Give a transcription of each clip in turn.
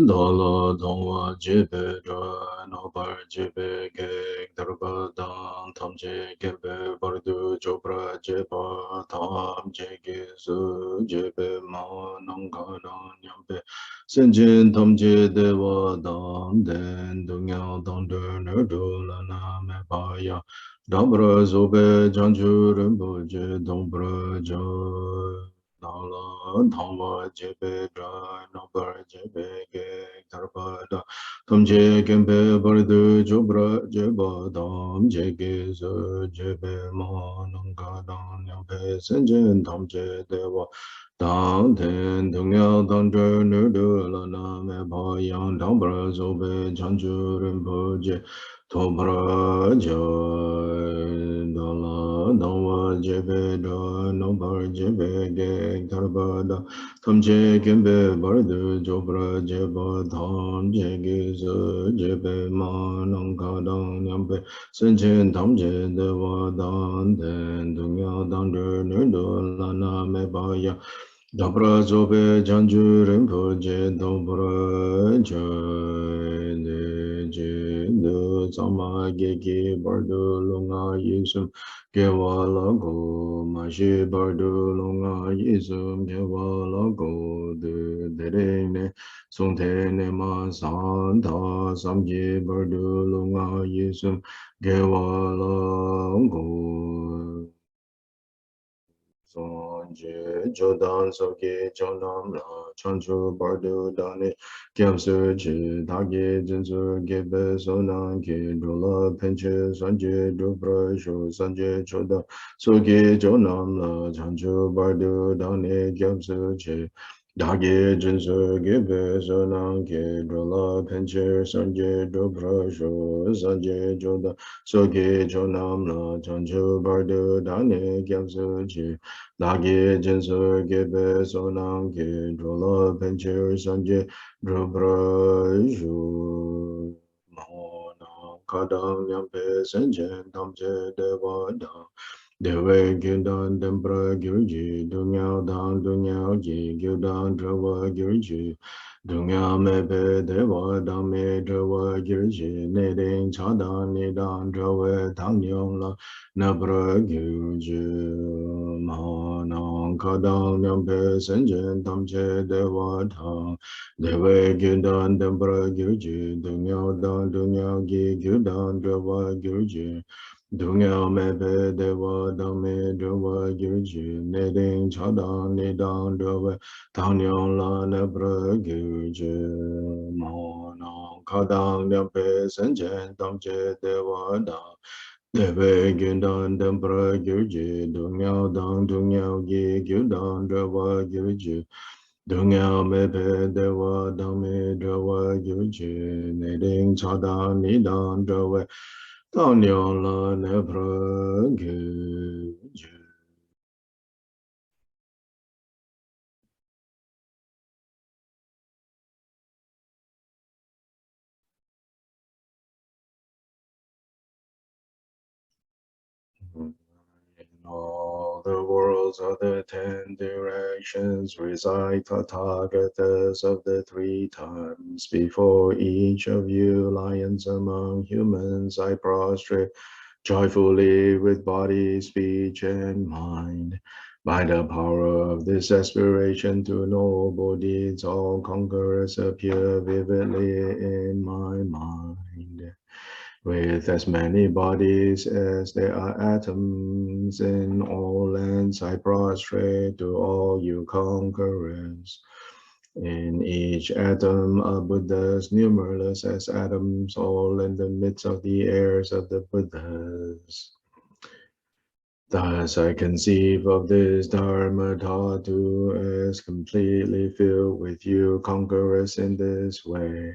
Dala dongwa jebe dra nobar jebe ge darba dang tam je gebe bardu jobra jeba tam je ge su jebe ma nangka dang nyambe senjin tam je dewa dang den dunya dang der nerdu lana me pa ya Dabra zobe janju rinpo je dombra jo Nala Dhamma Jebe Dra Nabar Jebe Ge Dharpada Tam Je Gembe Bardu Jubra Jeba Dam Jege Zu Jebe Ma Nanga Dan Nyampe Senjen Tam Je Deva Dang Ten Dunya Dan Je Nudu Lana Me Ba Yang Dambra Zobe Janju Rinpo Je Tobra Joy Dala Dawa Jebe Da Nobar Jebe Ge Tarbada Tam Je Gembe Bardu Jobra Jeba Tham Jege Zu Jebe Ma Nangka Dang Nyambe Senchen Tam Je Deva Dan Den Dunya Dan Der Nerdo Lana Me Baya Dabra Zobe Janju Rinpo Je Dobra Joy De Je Do Sama Geki Bardu Lunga Yisum Gewa Lago Mashi Bardu Lunga Yisum Gewa Lago De Derene Songte Nema Santa Samji Bardu Lunga Yisum Gewa Lago Sonje Jodan Soke Jonam La Chanchu Bardu Dani Kyamsu Chi Dagi Jinsu Gebe Sonan Ki Dula Penche Sanje Dubra Shu Sanje Choda Soke Jonam La Chanchu Bardu Dani Kyamsu Chi Dagi Jinsu Gebe Sonan Ki Dula Penche Sanje Dubra Shu Sanje Choda Soke Jonam La Chanchu Bardu Dani Kyamsu Chi Dagi Jinsu Gebe Sonam Ki Drola Penchir Sanje Drubra Ju Mahona Kadam Yampe Senjen Tamche Deva Dang Dewe Gildan Dembra Gilji Dunyao Dang Dunyao Ji Gildan Drava Gilji Dunya Mebe Deva Dame Drava Gilji Neding Chadang Nidang Drava Tang Yong La Nabra Gyuju Mahanang Kadang Nyampe Senjen Tamche Dewa Tang Dewe Gyudan Dembra Gyuju Dunyao Dan Dunyao Gi Gyudan Dewa Gyuju Dunyao Mebe Dewa Dame Dewa Gyuju Neding Chadang Nidang Dewa Tang Nyong La Nabra Gyuju Mahanang Kadang Nyampe Senjen Tamche Dewa Tang Deve Gindan Dembra Gyurji, Dungyao Dang Dungyao Gi Gyudan Drawa Gyurji, Dungyao Mepe Dewa Dame Drawa Gyurji, Neding Chada Nidan Drawa, Danyo La Nebra Gyurji. In all the worlds of the 10 directions reside Tathagatas of the 3 times. Before each of you, lions among humans, I prostrate joyfully with body, speech, and mind. By the power of this aspiration to noble deeds, all conquerors appear vividly in my mind. With as many bodies as there are atoms in all lands, I prostrate to all you conquerors. In each atom are Buddhas, numberless as atoms, all in the midst of the heirs of the Buddhas. Thus I conceive of this Dharma Dhatu as completely filled with you conquerors in this way.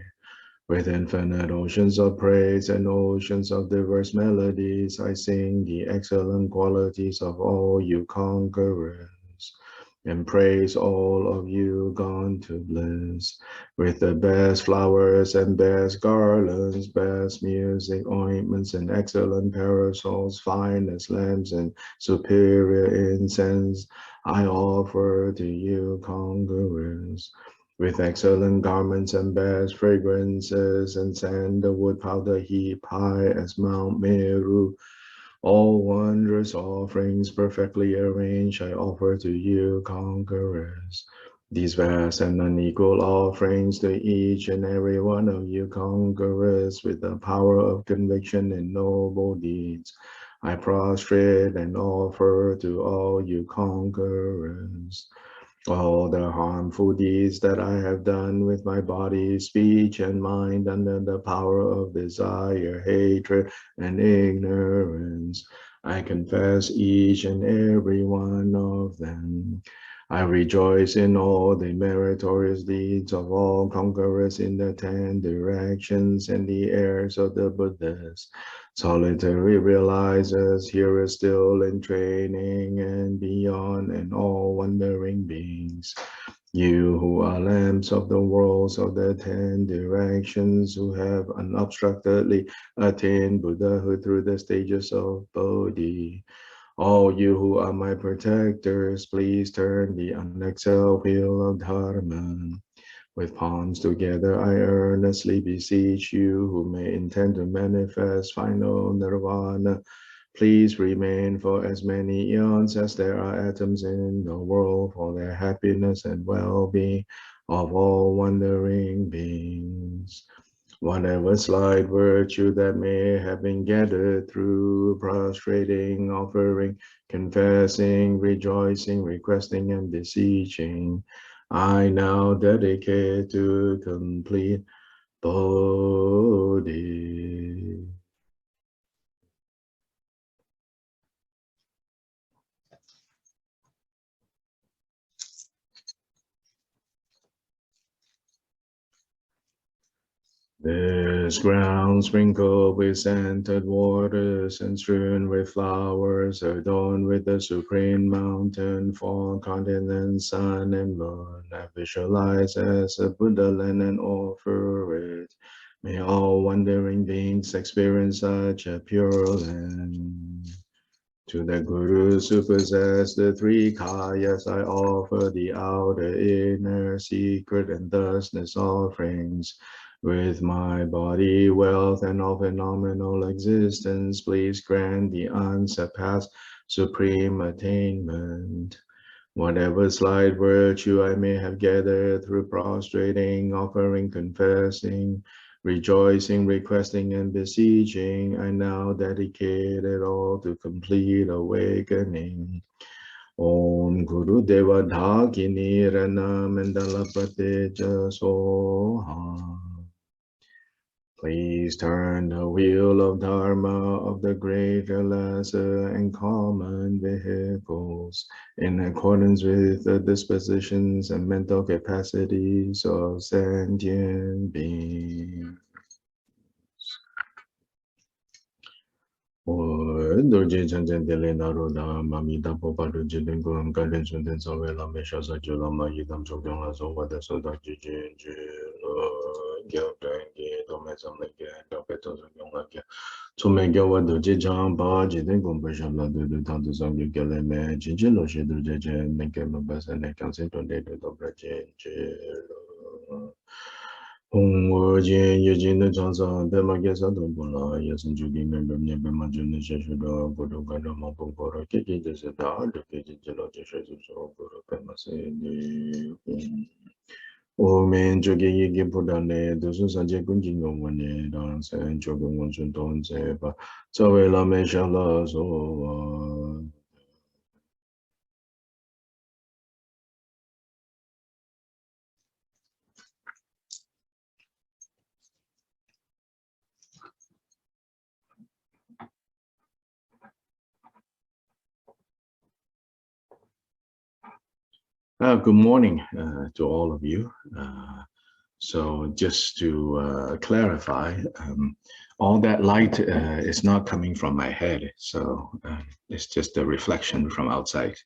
With infinite oceans of praise and oceans of diverse melodies, I sing the excellent qualities of all you conquerors. and praise all of you gone to bliss, with the best flowers and best garlands, best music, ointments, and excellent parasols, finest lamps, and superior incense, I offer to you, conquerors. With excellent garments and best fragrances, and sandalwood powder heap high as Mount Meru, all wondrous offerings perfectly arranged, I offer to you, conquerors. These vast and unequal offerings to each and every one of you, conquerors, with the power of conviction and noble deeds, I prostrate and offer to all you, conquerors. All the harmful deeds that I have done with my body, speech, and mind under the power of desire, hatred, and ignorance, I confess each and every one of them. I rejoice in all the meritorious deeds of all conquerors in the 10 directions and the heirs of the Buddhas. Solitary realizers, hearers still in training and beyond, and all wandering beings. You who are lamps of the worlds of the 10 directions, who have unobstructedly attained Buddhahood through the stages of Bodhi. All you who are my protectors, please turn the unexhaled wheel of Dharma. With palms together, I earnestly beseech you who may intend to manifest final nirvana. Please remain for as many eons as there are atoms in the world, for their happiness and well-being of all wandering beings. Whatever slight virtue that may have been gathered through prostrating, offering, confessing, rejoicing, requesting, and beseeching, I now dedicate to complete Bodhi. This ground sprinkled with scented waters and strewn with flowers, adorned with the supreme mountain, 4 continents, sun and moon, I visualize as a Buddha land and offer it. May all wandering beings experience such a pure land. To the Gurus who possess the 3 kayas, I offer the outer, inner, secret, and thusness offerings. With my body, wealth, and all phenomenal existence, please grant the unsurpassed supreme attainment. Whatever slight virtue I may have gathered through prostrating, offering, confessing, rejoicing, requesting, and beseeching, I now dedicate it all to complete awakening. Om Guru Deva Dhakini Rana Mandalapate Soha. Please turn the wheel of Dharma of the greater, lesser, and common vehicles in accordance with the dispositions and mental capacities of sentient beings. Doji Chanchen Tele Naroda, Mamita Popadu Jilingum, Karen Sundan Sawela, Meshasa Julama, Yidam Chokdong, Soba, the Soda Jiji, Gildangi, Domesam Lake, Dopetos, Yonga, to make your Doji Jamba, Jidingum, Basham, the Tantus of Yukeleme, Jijilo, Shidu Jeje, Nekema Bass, and I can sit on the Dobraje. Hong Jin Yajin the Johnson, Bemagasa Dobola, Yasan Jugi member Nebema Juni Shashuda, Bodo Gada Mampo Goro, Kiki Jezeta, the Kiki Geloja Shasus of Guru Pemase. O men Jogi Yigi Budane, Dosu Sanje Gunjingo Wane, Dance and Jogo Monsun Don Seba, Sawela Meshala, so. Good morning to all of you. So just to clarify, all that light is not coming from my head. So it's just a reflection from outside.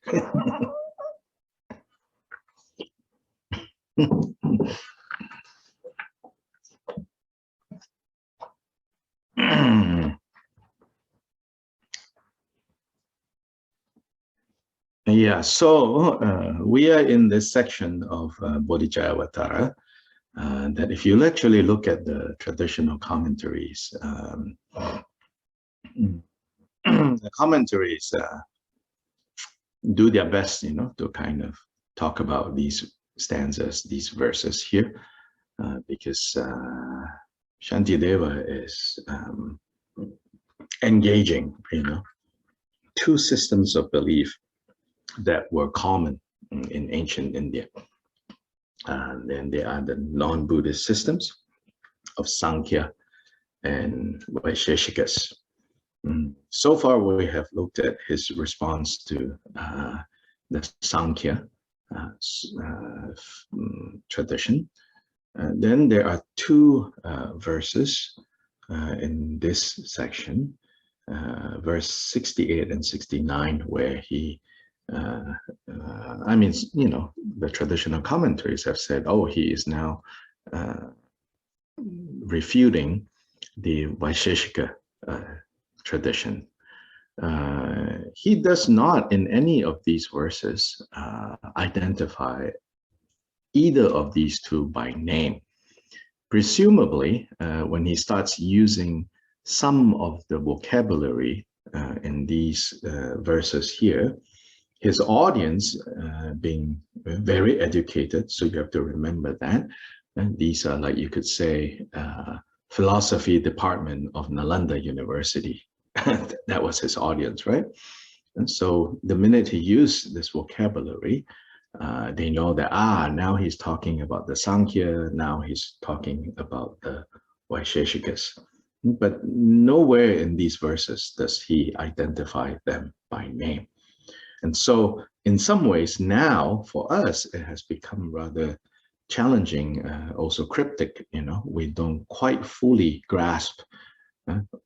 Yeah, so we are in this section of Bodhicharyavatara that if you actually look at the traditional commentaries, the commentaries do their best, to kind of talk about these stanzas, these verses here, because Shantideva is engaging, two systems of belief that were common in ancient India. And they are the non-Buddhist systems of Sankhya and Vaisheshikas. So far, we have looked at his response to the Sankhya tradition. Then there are two verses in this section, verse 68 and 69, where he, I mean, the traditional commentaries have said, oh, he is now refuting the Vaisheshika tradition. He does not, in any of these verses, identify either of these two by name. Presumably, when he starts using some of the vocabulary in these verses here, his audience being very educated, so you have to remember that. And these are, like you could say, philosophy department of Nalanda University. That was his audience, right? And so the minute he used this vocabulary, they know that, now he's talking about the Sankhya, now he's talking about the Vaisheshikas. But nowhere in these verses does he identify them by name. And so in some ways now, for us, it has become rather challenging, also cryptic, we don't quite fully grasp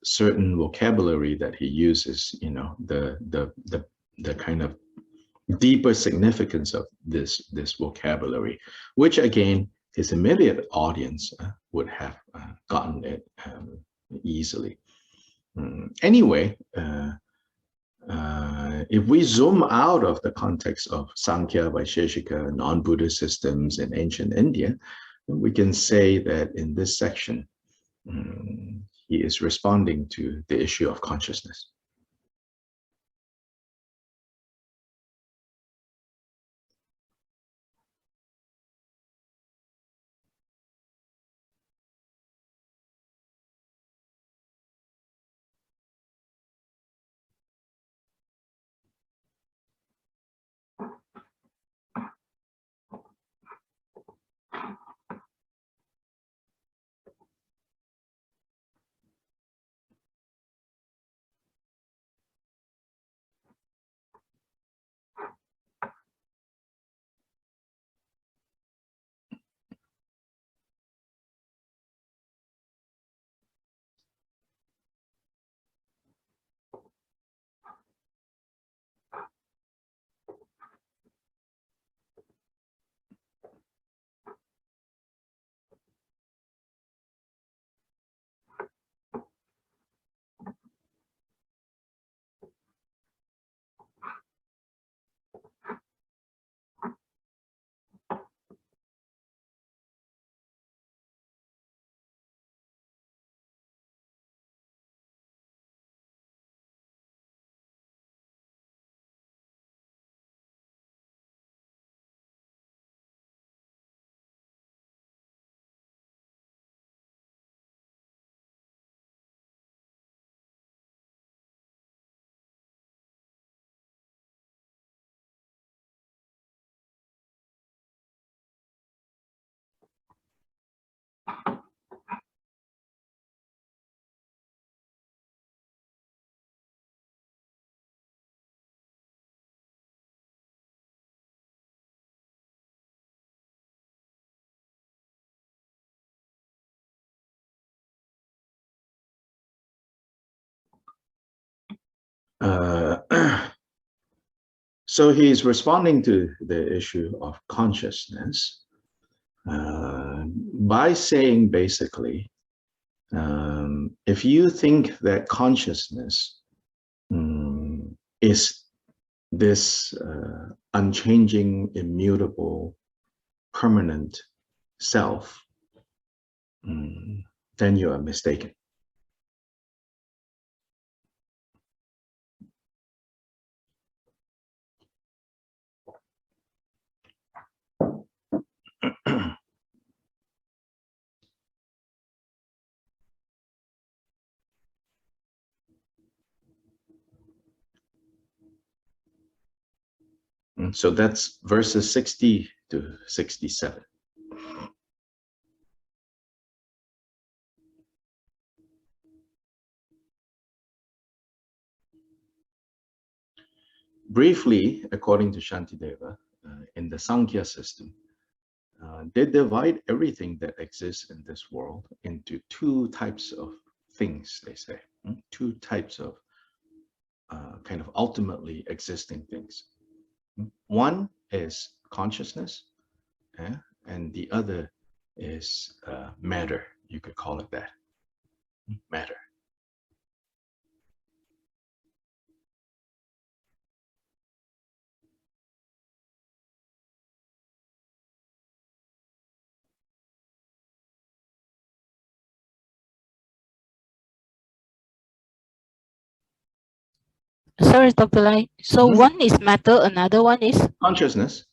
certain vocabulary that he uses, the kind of deeper significance of this vocabulary, which again, his immediate audience would have gotten it easily. Anyway, if we zoom out of the context of Sankhya, Vaisheshika, non-Buddhist systems in ancient India, we can say that in this section, he is responding to the issue of consciousness. So he's responding to the issue of consciousness. by saying basically, if you think that consciousness is this unchanging, immutable, permanent self, then you are mistaken. So that's verses 60 to 67. Briefly, according to Shantideva, in the Sankhya system, they divide everything that exists in this world into two types of things, they say. Two types of kind of ultimately existing things. One is consciousness, and the other is matter. You could call it that, matter. Sorry, Dr. Lai. So one is matter, another one is consciousness.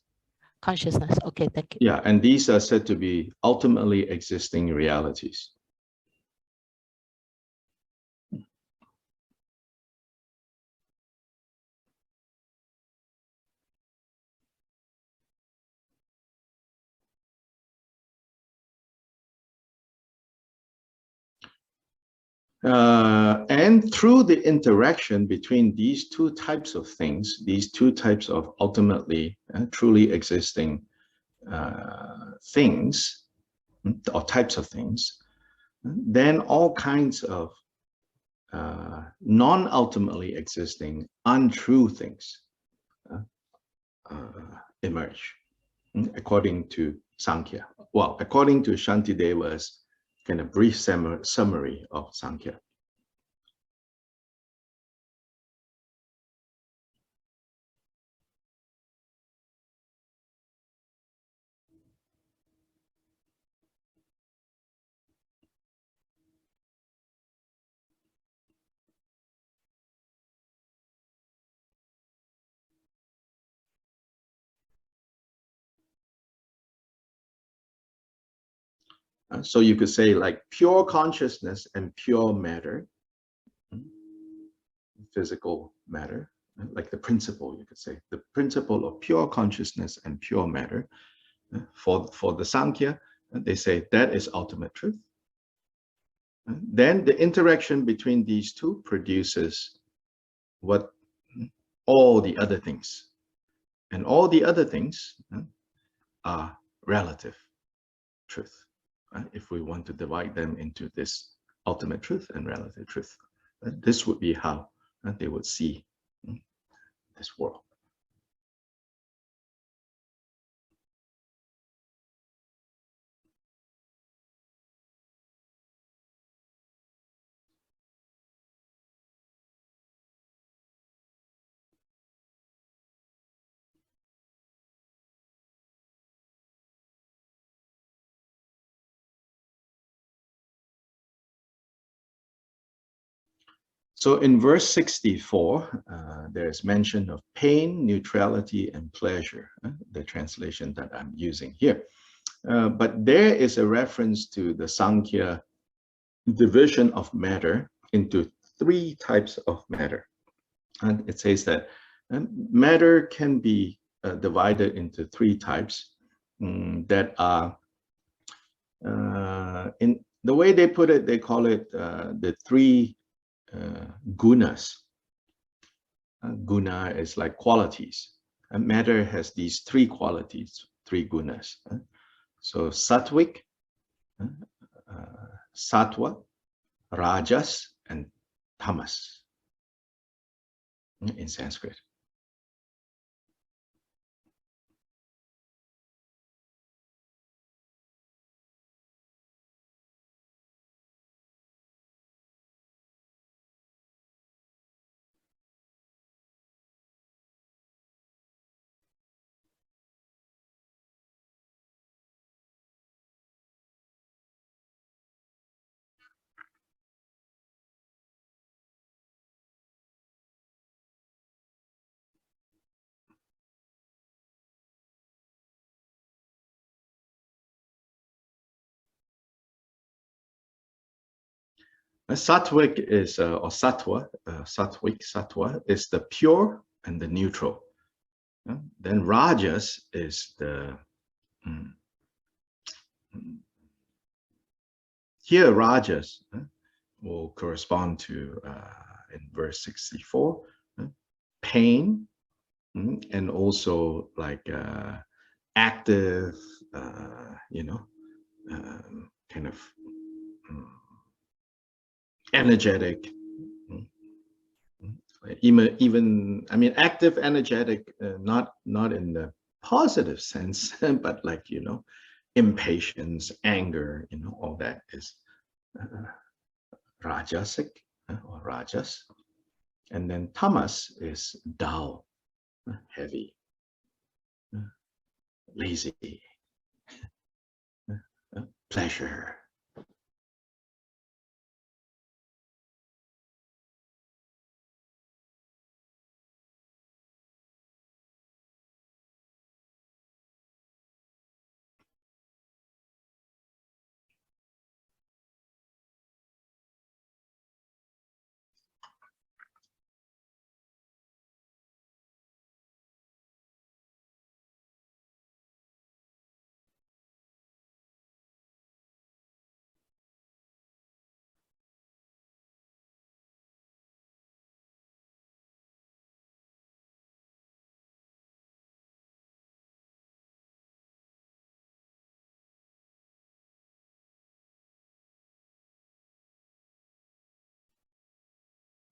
Consciousness. Okay, thank you. Yeah, and these are said to be ultimately existing realities. And through the interaction between these two types of things, these two types of ultimately truly existing things, or types of things, then all kinds of non-ultimately existing untrue things emerge, according to Sankhya. Well, according to Shantideva's kind of brief summary of Sankhya. So you could say like pure consciousness and pure matter, physical matter, like the principle, you could say, the principle of pure consciousness and pure matter. For the Sankhya, they say that is ultimate truth. Then the interaction between these two produces what all the other things. And all the other things are relative truth. If we want to divide them into this ultimate truth and relative truth, this would be how they would see this world. So in verse 64, there is mention of pain, neutrality, and pleasure, the translation that I'm using here. But there is a reference to the Sankhya division of matter into three types of matter. And it says that matter can be divided into three types that are, in the way they put it, they call it the three gunas. Guna is like qualities. And matter has these three qualities, three gunas. So sattvic, sattva, rajas, and tamas in Sanskrit. Sattvic is, or sattva, sattva is the pure and the neutral. Then rajas is the, here rajas will correspond to, in verse 64, pain, and also like active, kind of energetic, even I mean active, energetic, not in the positive sense, but like impatience, anger, all that is rajasic or rajas. And then tamas is dull, heavy, lazy, pleasure.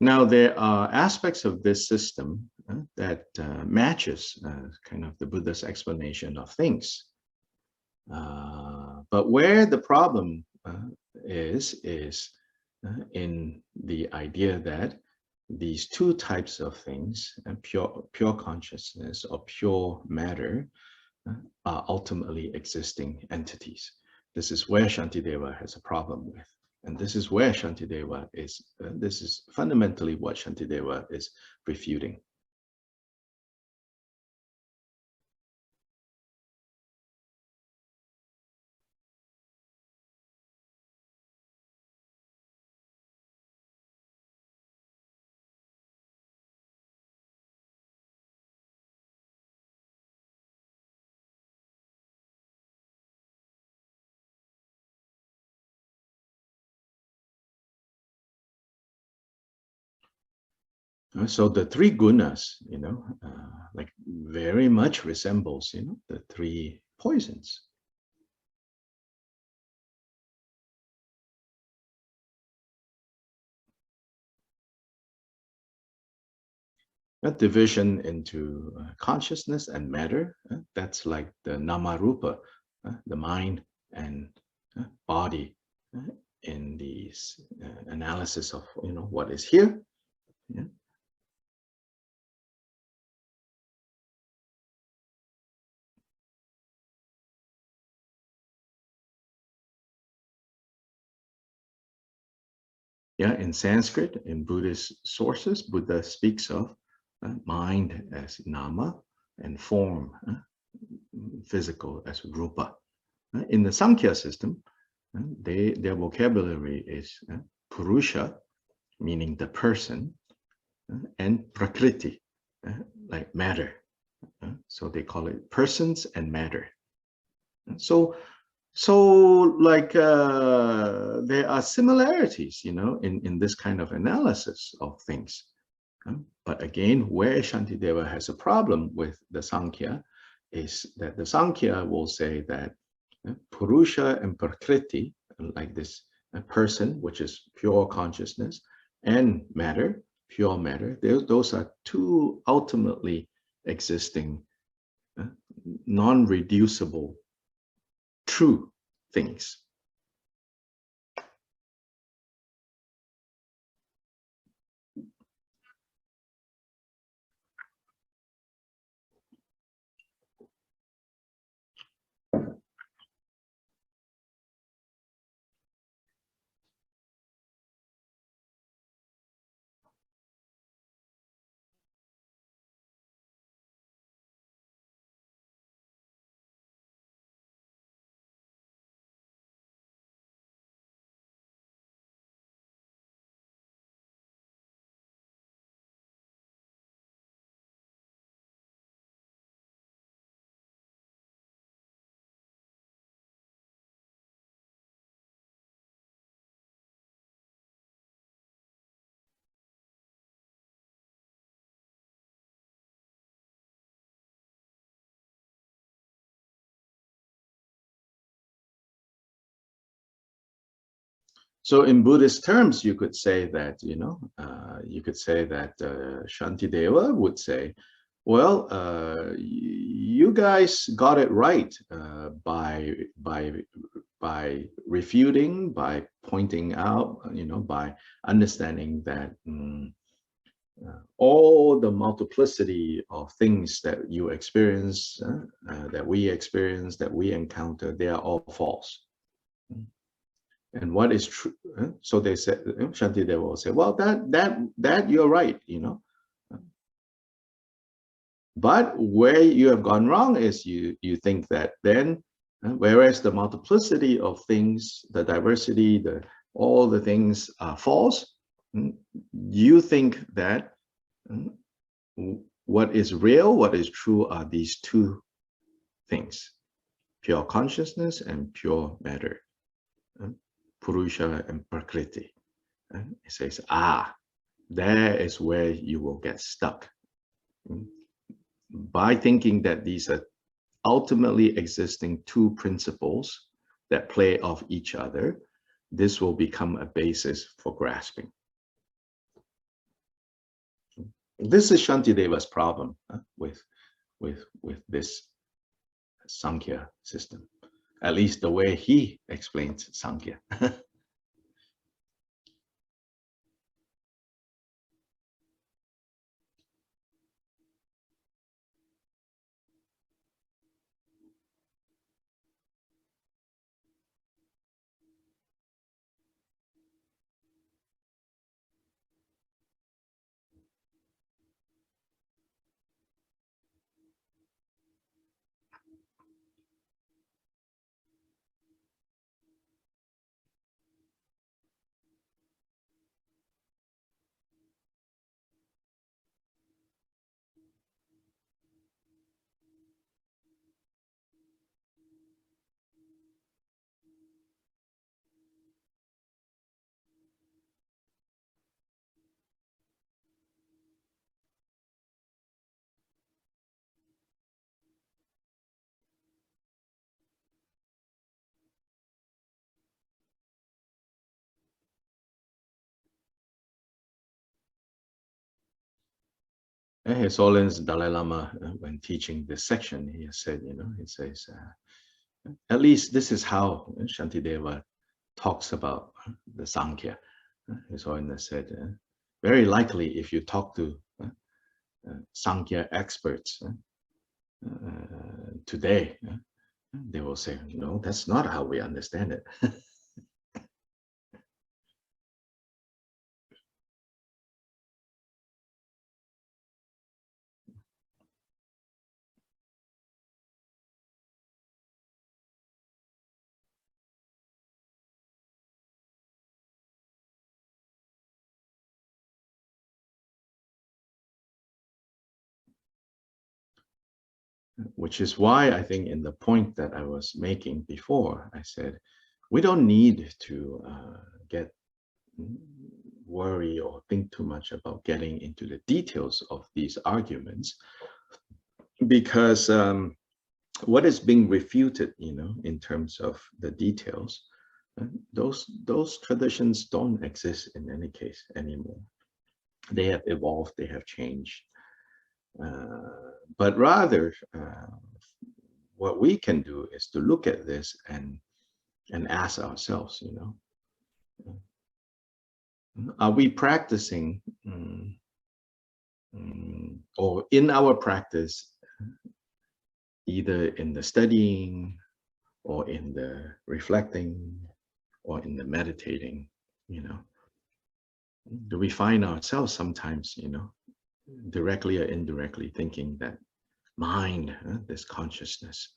Now, there are aspects of this system that matches kind of the Buddha's explanation of things. But where the problem is in the idea that these two types of things, pure consciousness or pure matter, are ultimately existing entities. This is where Shantideva has a problem with. And this is where Shantideva is, this is fundamentally what Shantideva is refuting. So the three gunas, like very much resembles, the three poisons. That division into consciousness and matter, that's like the nama rupa, the mind and body in these analysis of, what is here. Yeah. Yeah, in Sanskrit, in Buddhist sources, Buddha speaks of mind as nama and form, physical as rupa. In the Sankhya system, their vocabulary is purusha, meaning the person, and prakriti, like matter. So they call it persons and matter. So like there are similarities, in this kind of analysis of things. But again, where Shantideva has a problem with the Sankhya is that the Sankhya will say that Purusha and Prakriti, like this person, which is pure consciousness, and matter, pure matter, those are two ultimately existing, non-reducible, true things. So in Buddhist terms, you could say that, Shantideva would say, well, you guys got it right by refuting, by pointing out, by understanding that all the multiplicity of things that you experience, that we experience, that we encounter, they are all false. And what is true? So they said, Shantideva will say, well, that you're right, But where you have gone wrong is you think that then, whereas the multiplicity of things, the diversity, all the things are false, you think that what is real, what is true are these two things, pure consciousness and pure matter, Purusha and Prakriti. It says, there is where you will get stuck. By thinking that these are ultimately existing two principles that play off each other, this will become a basis for grasping. This is Shantideva's problem with this Sankhya system, at least the way he explains Sankhya. His Holiness Dalai Lama, when teaching this section, he said, he says, at least this is how Shantideva talks about the Sankhya. His Holiness said, very likely if you talk to Sankhya experts today, they will say, no, that's not how we understand it. Which is why I think in the point that I was making before, I said, we don't need to get worry or think too much about getting into the details of these arguments, because what is being refuted, in terms of the details, those traditions don't exist in any case anymore. They have evolved, they have changed. But rather, what we can do is to look at this and ask ourselves, are we practicing, or in our practice, either in the studying or in the reflecting or in the meditating, do we find ourselves sometimes, directly or indirectly thinking that mind, this consciousness,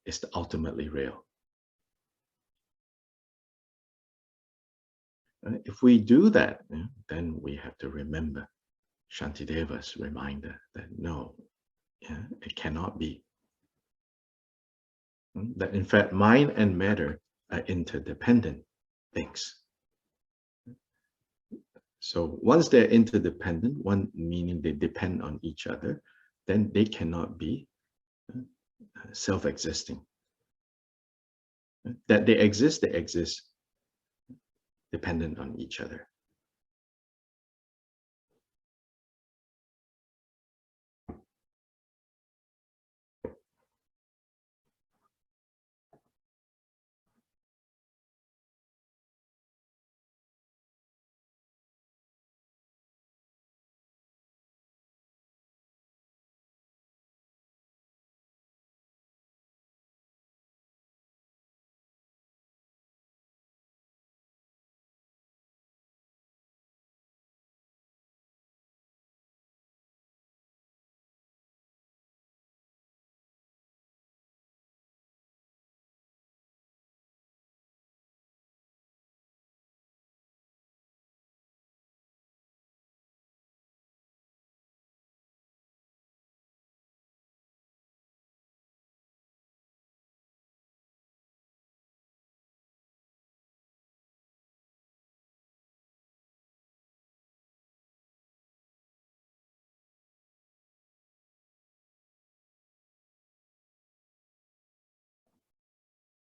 is ultimately real? If we do that, then we have to remember Shantideva's reminder that no, it cannot be. That in fact, mind and matter are interdependent things. So once they're interdependent, one meaning they depend on each other, then they cannot be self-existing. That they exist, dependent on each other.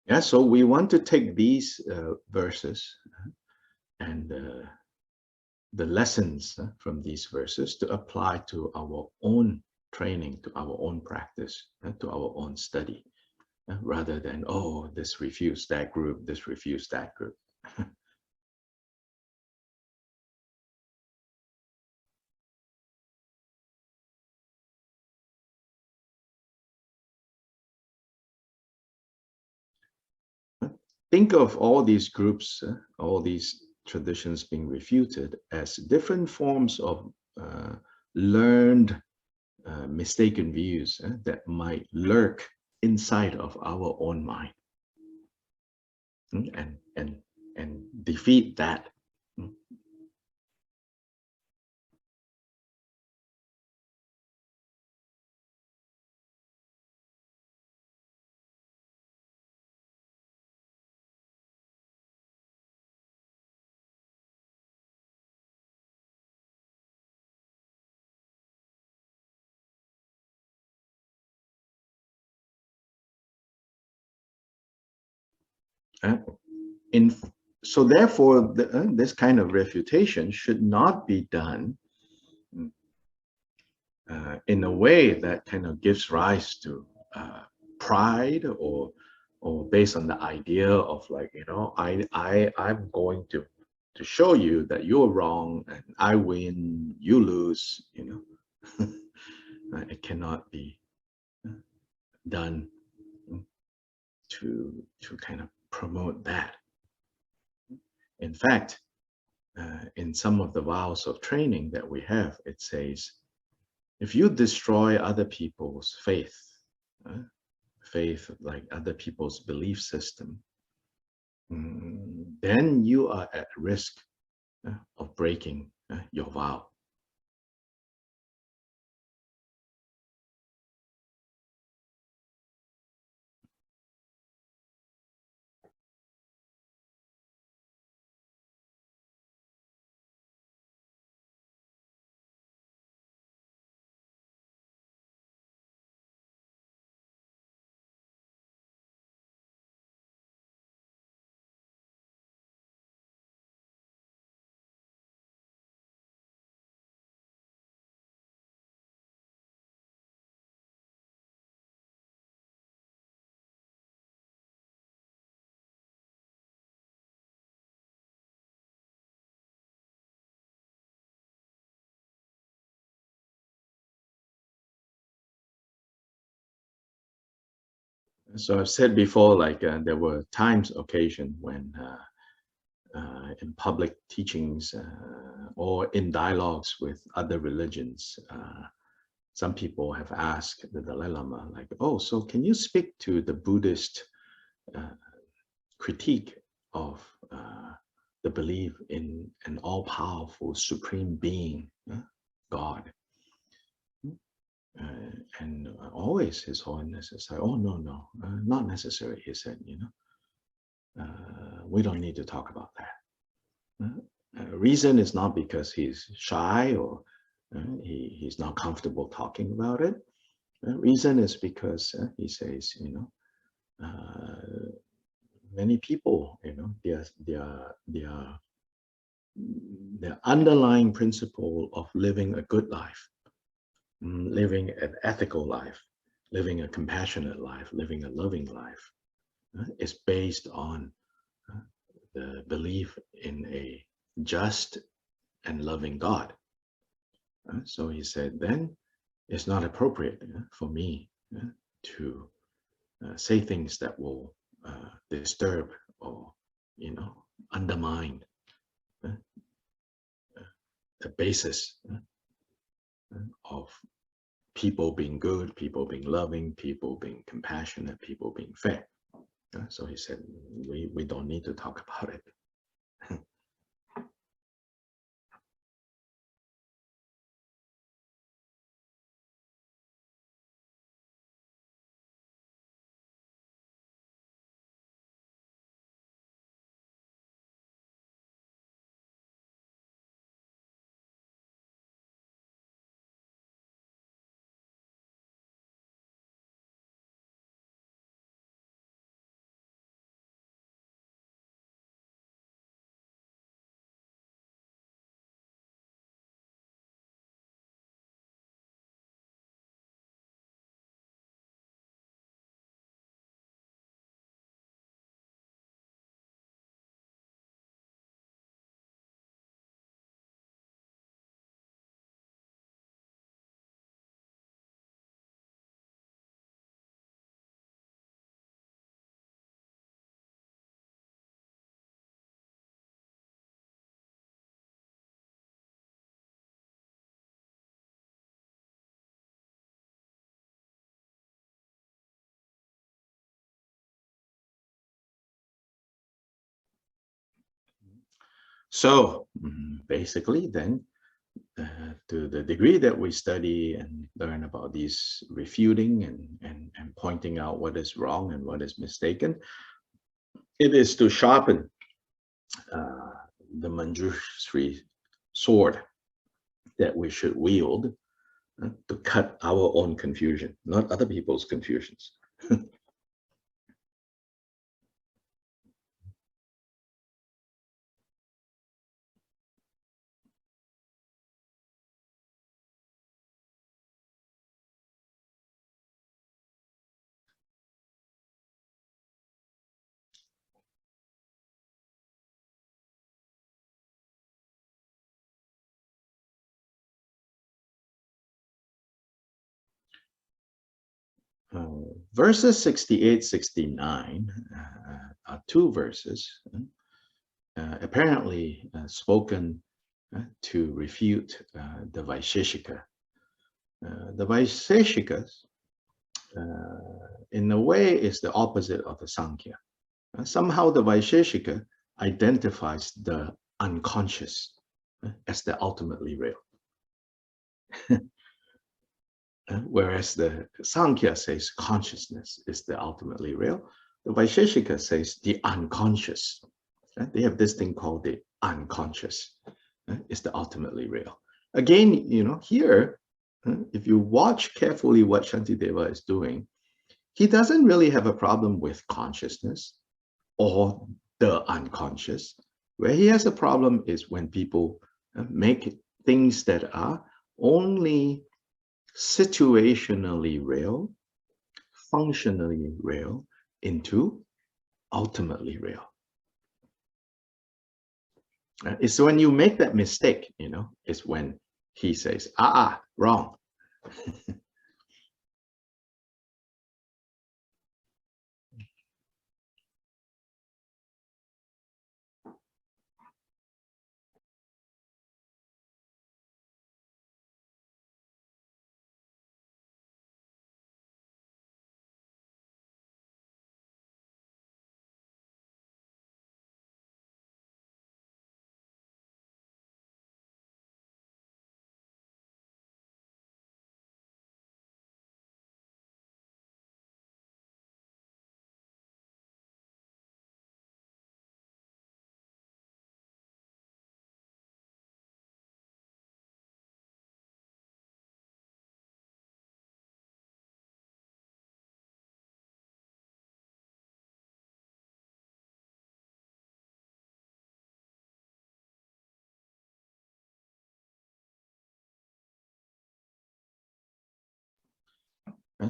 Yeah, so we want to take these verses and the lessons from these verses to apply to our own training, to our own practice, to our own study, rather than, oh, this refused that group, this refused that group. Think of all these groups, all these traditions being refuted as different forms of learned mistaken views that might lurk inside of our own mind, and defeat that. So therefore, this kind of refutation should not be done in a way that kind of gives rise to pride, or based on the idea of, like, I'm going to show you that you're wrong, and I win, you lose. It cannot be done to kind of promote that. In fact, in some of the vows of training that we have, it says, if you destroy other people's faith, like other people's belief system, then you are at risk of breaking your vow. So I've said before, like there were times, occasion when in public teachings or in dialogues with other religions, some people have asked the Dalai Lama, like, oh, so can you speak to the Buddhist critique of the belief in an all-powerful supreme being, God? And always His Holiness is like, oh, no, not necessary, he said, we don't need to talk about that. Reason is not because he's shy or he's not comfortable talking about it. Reason is because he says, many people, their the underlying principle of living a good life, living an ethical life, living a compassionate life, living a loving life, is based on the belief in a just and loving God. So he said, then it's not appropriate for me to say things that will disturb or, undermine the basis of people being good, people being loving, people being compassionate, people being fair. So he said, we don't need to talk about it. So basically then, to the degree that we study and learn about these refuting and pointing out what is wrong and what is mistaken, it is to sharpen the Manjushri sword that we should wield to cut our own confusion, not other people's confusions. Verses 68, 69 are two verses apparently spoken to refute the Vaisheshika. The Vaisheshikas, in a way, is the opposite of the Sankhya. Somehow the Vaisheshika identifies the unconscious as the ultimately real. Whereas the Sankhya says consciousness is the ultimately real, the Vaisheshika says the unconscious. They have this thing called the unconscious is the ultimately real. Again, here, if you watch carefully what Shantideva is doing, he doesn't really have a problem with consciousness or the unconscious. Where he has a problem is when people make things that are only situationally real, functionally real, into ultimately real. It's when you make that mistake, it's when he says, wrong.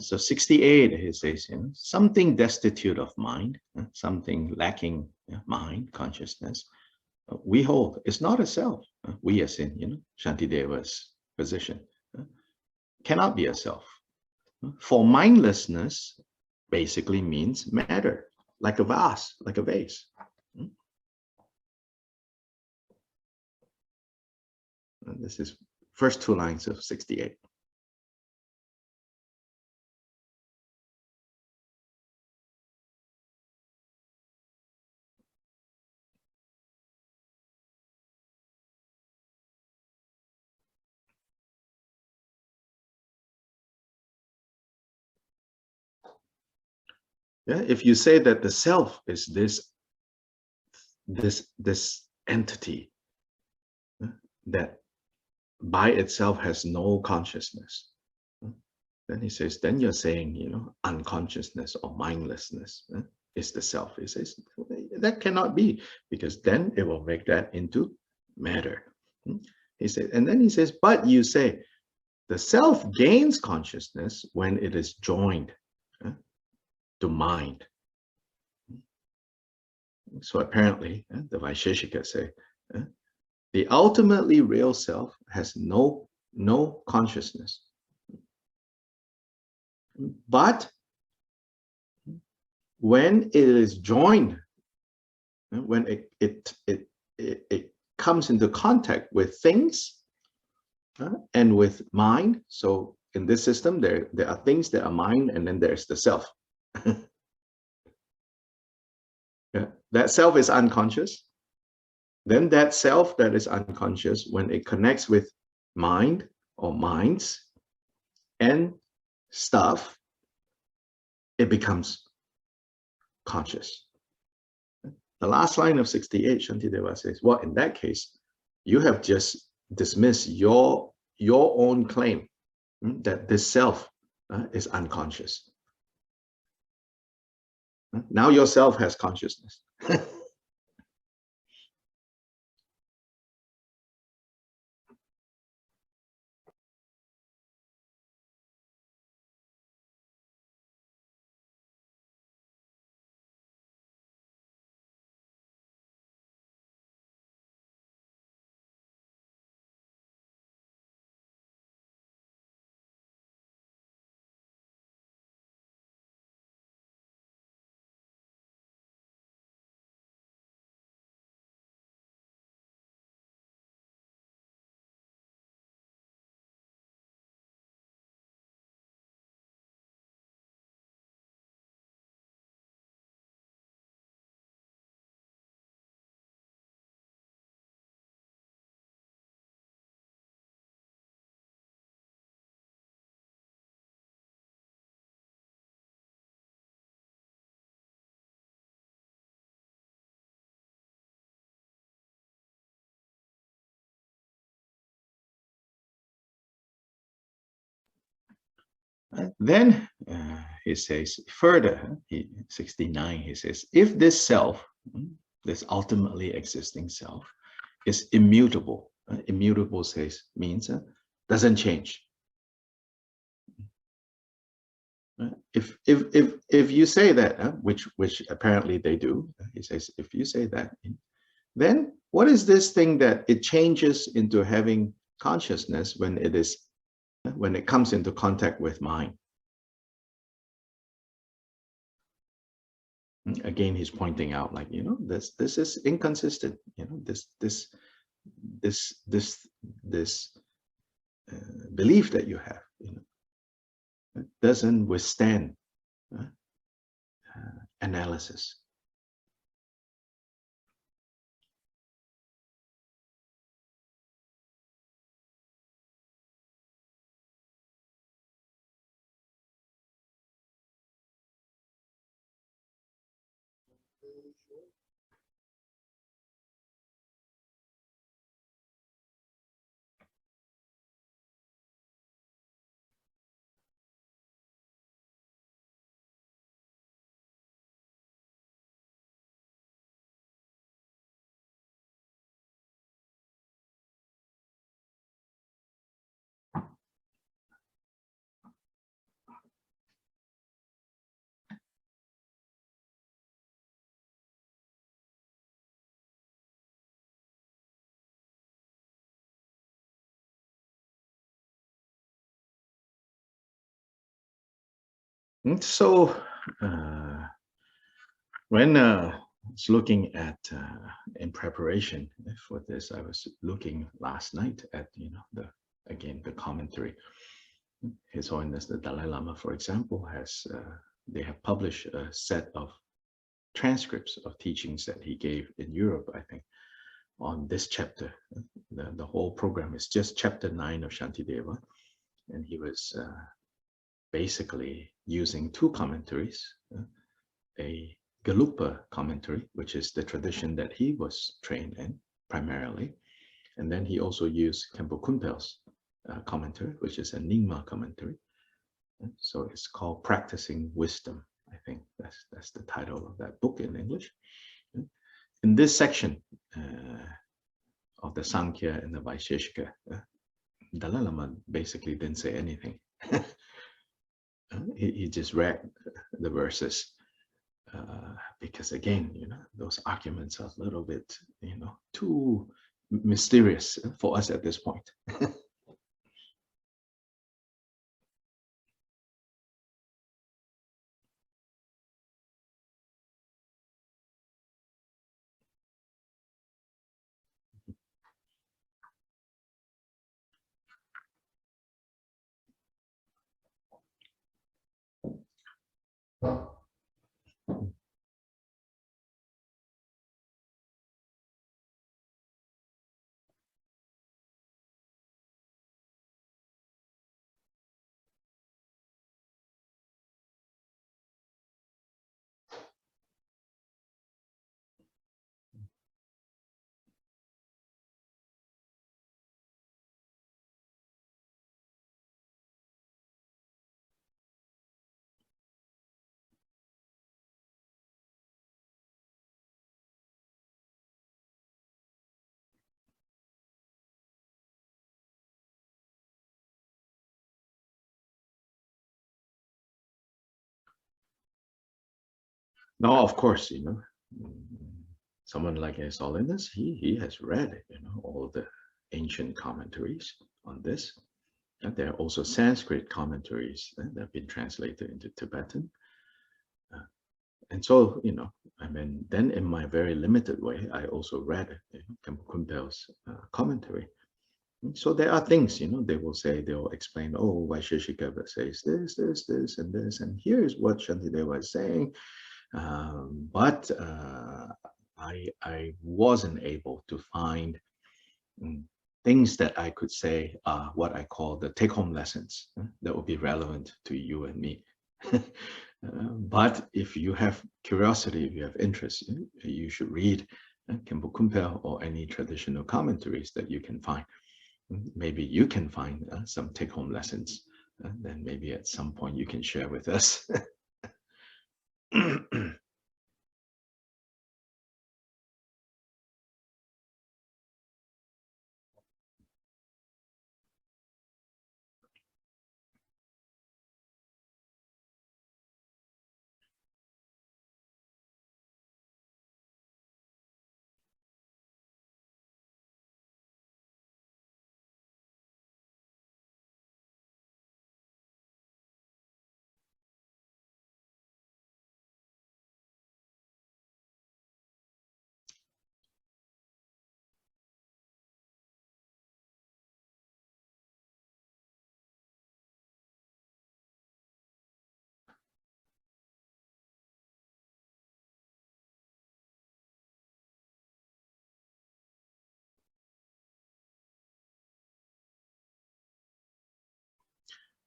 So 68, he says, something destitute of mind, something lacking mind, consciousness, we hold it's not a self. We as in, Shantideva's position, cannot be a self. For mindlessness basically means matter, like a vase, like a vase. And this is first two lines of 68. Yeah, if you say that the self is this entity that by itself has no consciousness, then he says, then you're saying, unconsciousness or mindlessness is the self. He says that cannot be, because then it will make that into matter. He said, and then he says, but you say the self gains consciousness when it is joined to mind. So apparently, the Vaisheshika say, the ultimately real self has no consciousness. But when it is joined, when it comes into contact with things and with mind, so in this system, there are things that are mind, and then there's the self. Yeah, that self is unconscious. Then that self that is unconscious, when it connects with mind or minds and stuff, it becomes conscious. The last line of 68, Shantideva says, well, in that case, you have just dismissed your own claim that this self is unconscious. Now yourself has consciousness. Then he says further, 69, he says, if this self, this ultimately existing self, is immutable, immutable means doesn't change. If you say that, which apparently they do, he says, if you say that, then what is this thing that it changes into having consciousness when it comes into contact with mind? Again, he's pointing out, like, this is inconsistent. This belief that you have, doesn't withstand analysis. And so when I was looking at in preparation for this, I was looking last night at the commentary. His Holiness the Dalai Lama, for example, has they have published a set of transcripts of teachings that he gave in Europe, I think, on this chapter. The whole program is just chapter 9 of Shantideva, and he was basically using two commentaries, a Gelugpa commentary, which is the tradition that he was trained in primarily, and then he also used Khenpo Kumpel's commentary, which is a Nyingma commentary. So it's called Practicing Wisdom. I think that's the title of that book in English. In this section of the Sankhya and the Vaisheshika, Dalai Lama basically didn't say anything. He just read the verses because, again, those arguments are a little bit, too mysterious for us at this point. Now, of course, someone like His Holiness, he has read, all the ancient commentaries on this. And there are also Sanskrit commentaries that have been translated into Tibetan. And so, I mean, then in my very limited way, I also read Khenpo Kumpel's commentary. So there are things, they will explain, oh, Vaisheshika says this, and this, and here's what Shantideva is saying. But I wasn't able to find things that I could say are what I call the take-home lessons that would be relevant to you and me. But if you have curiosity, if you have interest, you should read Khenpo Kumpel or any traditional commentaries that you can find. Maybe you can find some take-home lessons. Then maybe at some point you can share with us.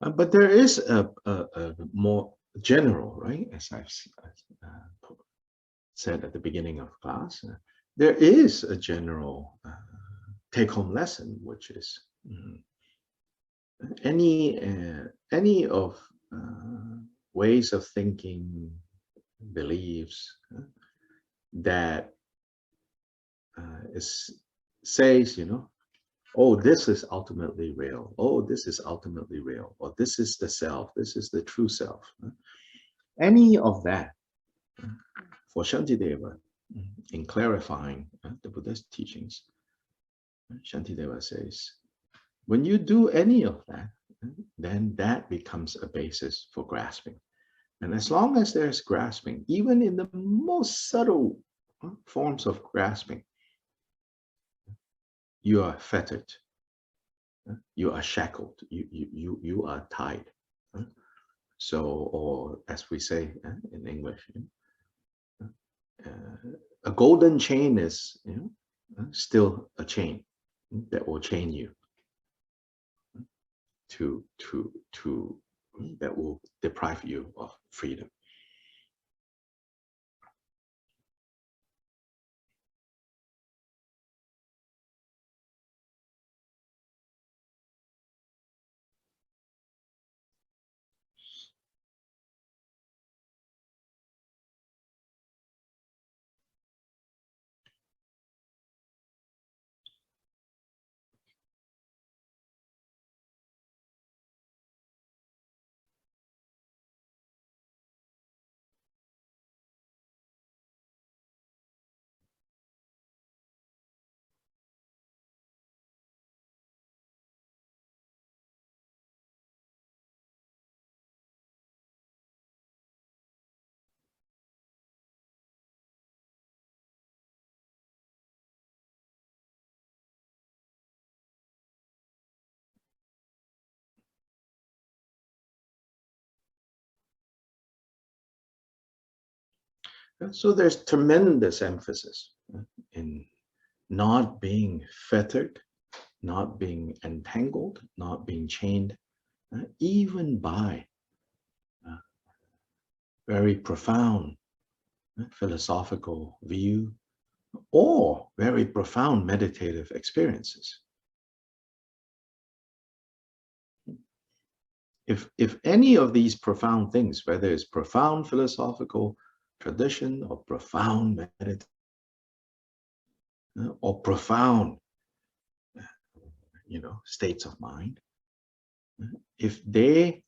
But there is a more general, right? As I've said at the beginning of class, there is a general take-home lesson, which is any of ways of thinking, beliefs that says, oh, this is ultimately real. Oh, this is ultimately real. Or this is the self. This is the true self. Any of that, for Shantideva, in clarifying the Buddha's teachings, Shantideva says, when you do any of that, then that becomes a basis for grasping. And as long as there's grasping, even in the most subtle forms of grasping, you are fettered, you are shackled, you are tied. So, or as we say in English, a golden chain is still a chain that will chain you to that will deprive you of freedom. So there's tremendous emphasis in not being fettered, not being entangled, not being chained, even by very profound philosophical view or very profound meditative experiences. If any of these profound things, whether it's profound philosophical tradition or profound meditation or profound states of mind, if they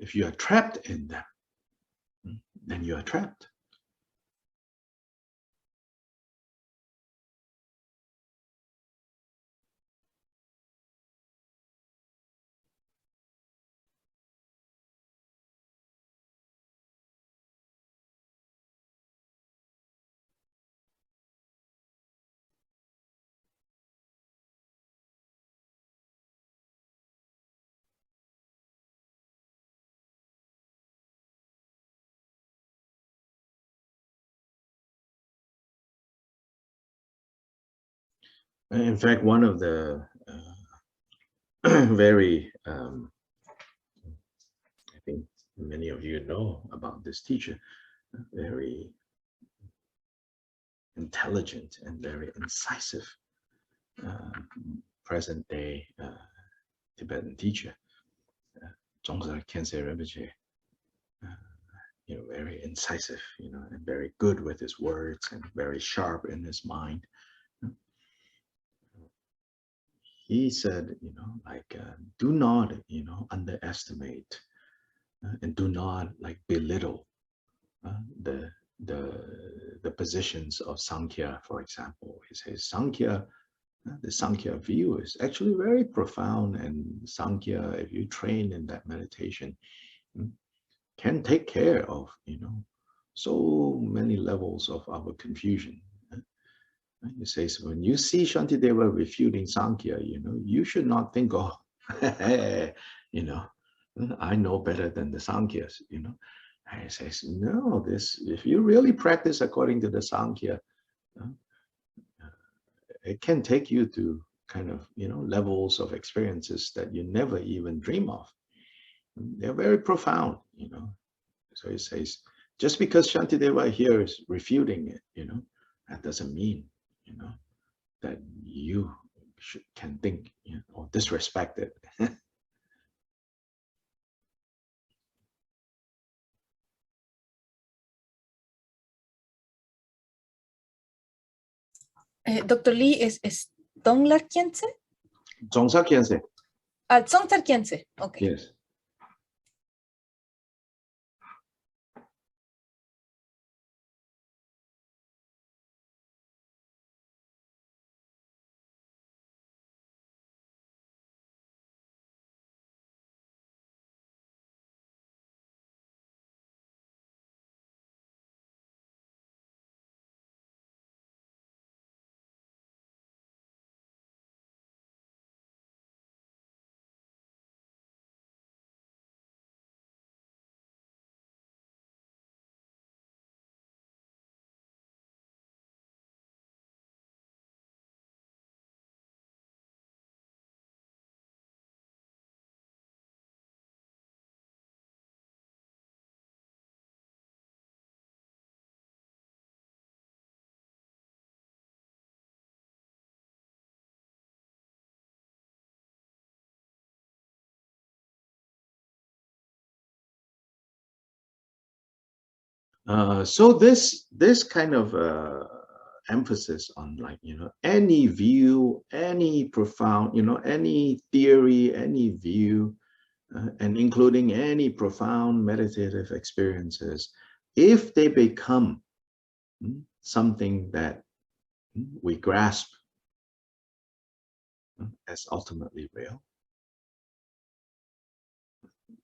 if you are trapped in them, then you are trapped. In fact, one of the very, I think many of you know about this teacher, very intelligent and very incisive present day Tibetan teacher, Dzongsa Khyentse Rinpoche, very incisive, and very good with his words and very sharp in his mind. He said, do not, underestimate and do not belittle the positions of Sankhya, for example. He says Sankhya, the Sankhya view is actually very profound, and Sankhya, if you train in that meditation, can take care of so many levels of our confusion. He says when you see Shantideva refuting Sankhya, you should not think, oh, I know better than the Sankhyas. He says, no, if you really practice according to the Sankhya, it can take you to kind of levels of experiences that you never even dream of. They're very profound. So he says, just because Shantideva here is refuting it, that doesn't mean that you can think or disrespect it. Dr. Lee is Tonglar Khyentse? Dzongsa Khyentse. Dzongsa Khyentse. Okay. Yes. So this kind of emphasis on, like, any view, any profound, any theory, any view, and including any profound meditative experiences, if they become something that we grasp as ultimately real,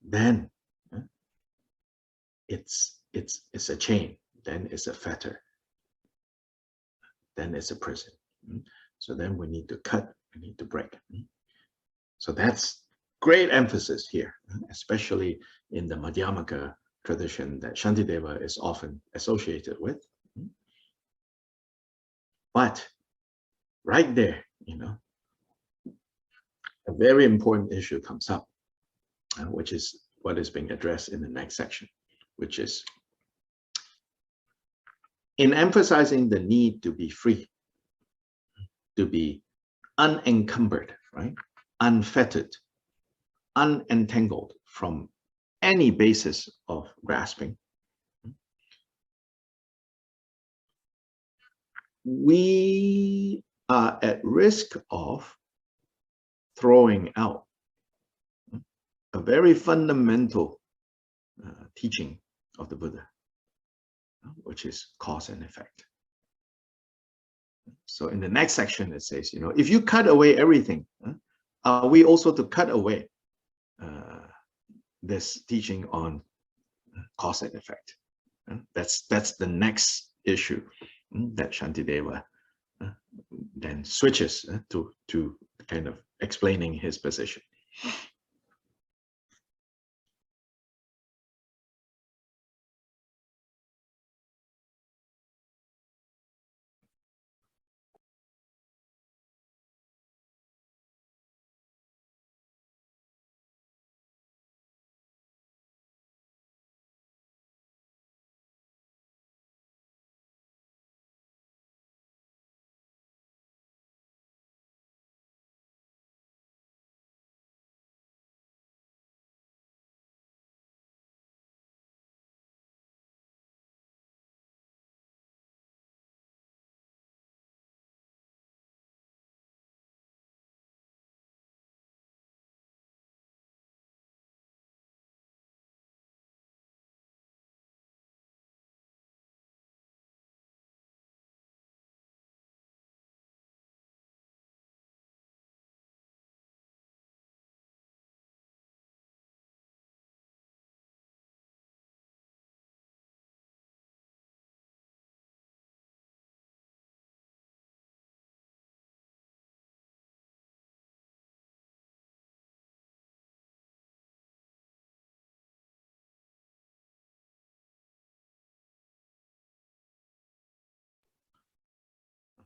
then it's a chain, then it's a fetter, then it's a prison. So then we need to cut, we need to break. So that's great emphasis here, especially in the Madhyamaka tradition that Shantideva is often associated with. But right there, a very important issue comes up, which is what is being addressed in the next section, which is in emphasizing the need to be free, to be unencumbered, right? Unfettered, unentangled from any basis of grasping. We are at risk of throwing out a very fundamental teaching of the Buddha, which is cause and effect. So in the next section, it says, if you cut away everything, are we also to cut away this teaching on cause and effect? That's the next issue that Shantideva then switches to kind of explaining his position.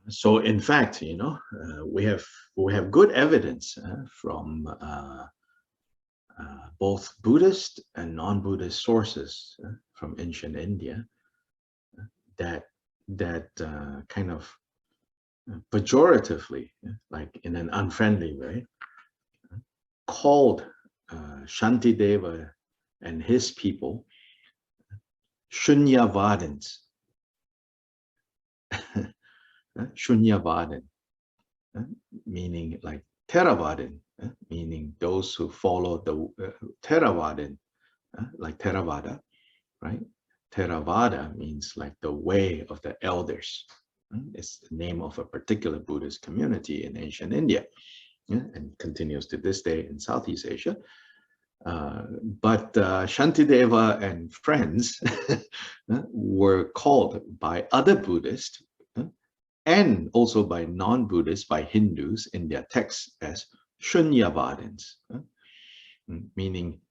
So in fact, we have good evidence from both Buddhist and non-Buddhist sources from ancient India that kind of pejoratively, like in an unfriendly way, called Shantideva and his people Shunyavadins. Shunyavadan, meaning like Theravadin, meaning those who follow the Theravadin, like Theravada, right? Theravada means like the way of the elders. It's the name of a particular Buddhist community in ancient India, and continues to this day in Southeast Asia. But Shantideva and friends were called by other Buddhists and also by non-Buddhists, by Hindus in their texts as Shunyavadins, meaning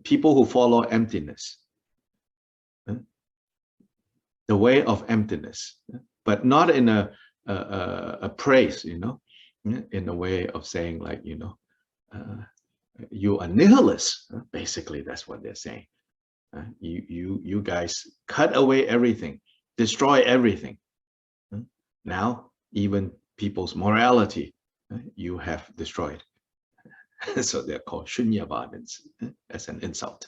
people who follow emptiness, the way of emptiness, but not in a praise, in a way of saying like, you are nihilists. Basically, that's what they're saying. You guys cut away everything, destroy everything. Now, even people's morality, you have destroyed. So they're called Shunyavadins as an insult.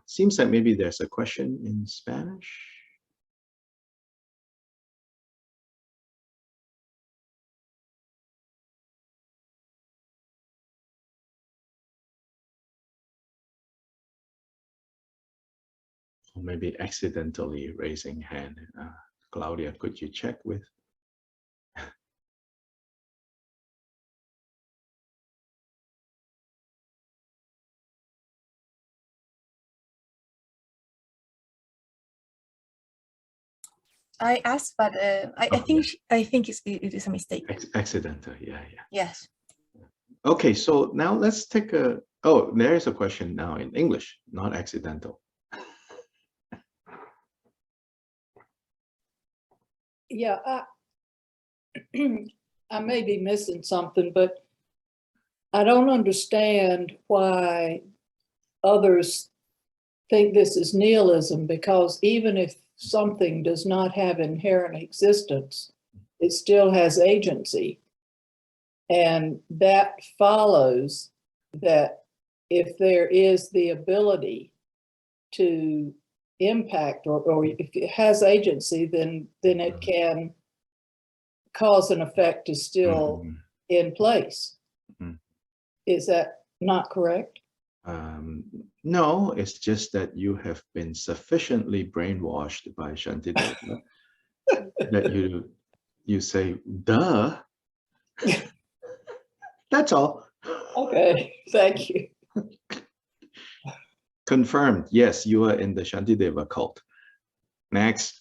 Seems like maybe there's a question in Spanish. Or maybe accidentally raising hand. Claudia, could you check with? I asked, but I think it is a mistake. Accidental, yeah. Yes. Okay, so now let's take a. Oh, there is a question now in English, not accidental. Yeah, I may be missing something, but I don't understand why others think this is nihilism, because even if something does not have inherent existence, it still has agency. And that follows that if there is the ability to impact or if it has agency, then it can cause and effect is still in place. Is that not correct? No, it's just that you have been sufficiently brainwashed by Shantideva that you say, duh. That's all. Okay, thank you. Confirmed. Yes, you are in the Shantideva cult. Next.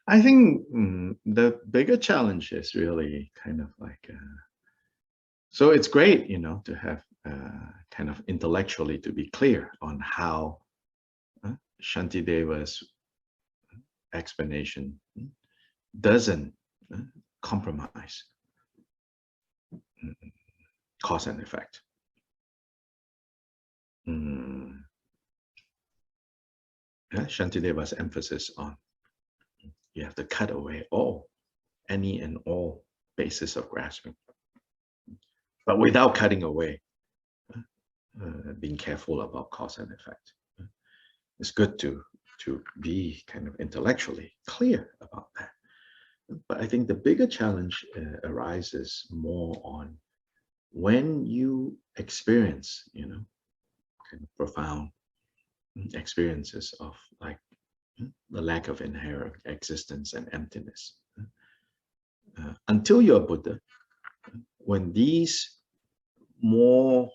I think the bigger challenge is really kind of like, so it's great, to have kind of intellectually to be clear on how Shantideva's explanation doesn't compromise cause and effect. Shantideva's emphasis on you have to cut away any and all basis of grasping, but without cutting away being careful about cause and effect. It's good to be kind of intellectually clear about that. But I think the bigger challenge arises more on when you experience, kind of profound experiences of like the lack of inherent existence and emptiness. Until you're Buddha, when these more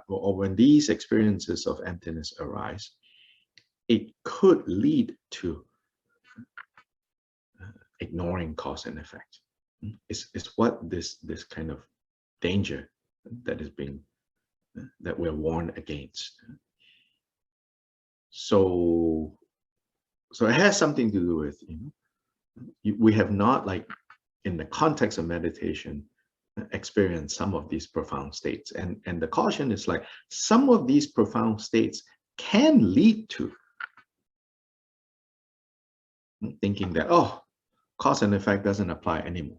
or when these experiences of emptiness arise, it could lead to ignoring cause and effect. It's what this kind of danger that is being that we're warned against. So it has something to do with we have not, like in the context of meditation, experienced some of these profound states, and the caution is like some of these profound states can lead to thinking that cause and effect doesn't apply anymore.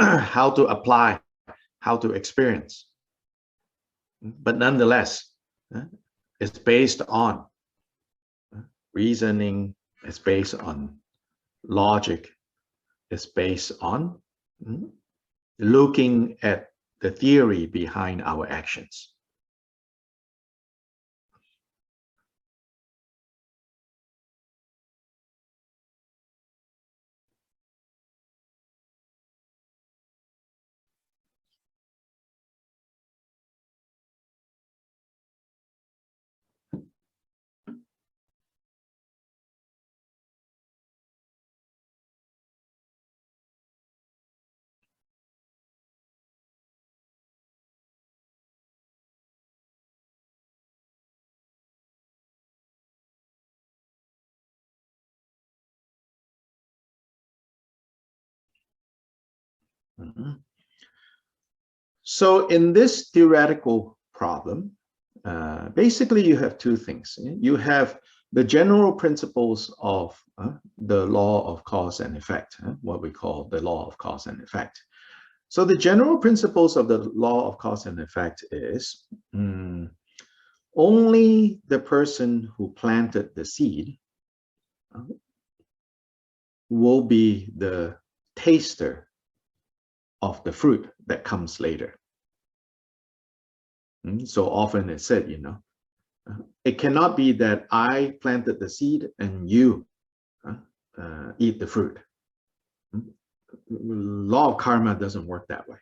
how to apply, how to experience. But nonetheless, it's based on reasoning, it's based on logic, it's based on looking at the theory behind our actions. So in this theoretical problem, basically you have two things. You have the general principles of the law of cause and effect, what we call the law of cause and effect. So the general principles of the law of cause and effect is only the person who planted the seed will be the taster of the fruit that comes later. So often it's said, it cannot be that I planted the seed and you eat the fruit. Law of karma doesn't work that way.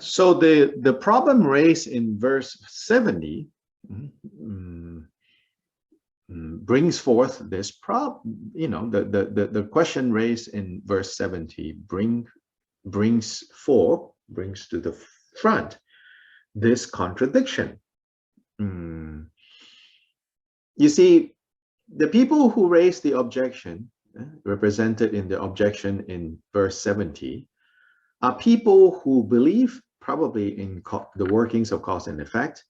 So the problem raised in verse 70 brings forth this problem. The question raised in verse 70 brings to the front this contradiction. You see, the people who raised the objection, represented in the objection in verse 70, are people who believe probably in the workings of cause and effect,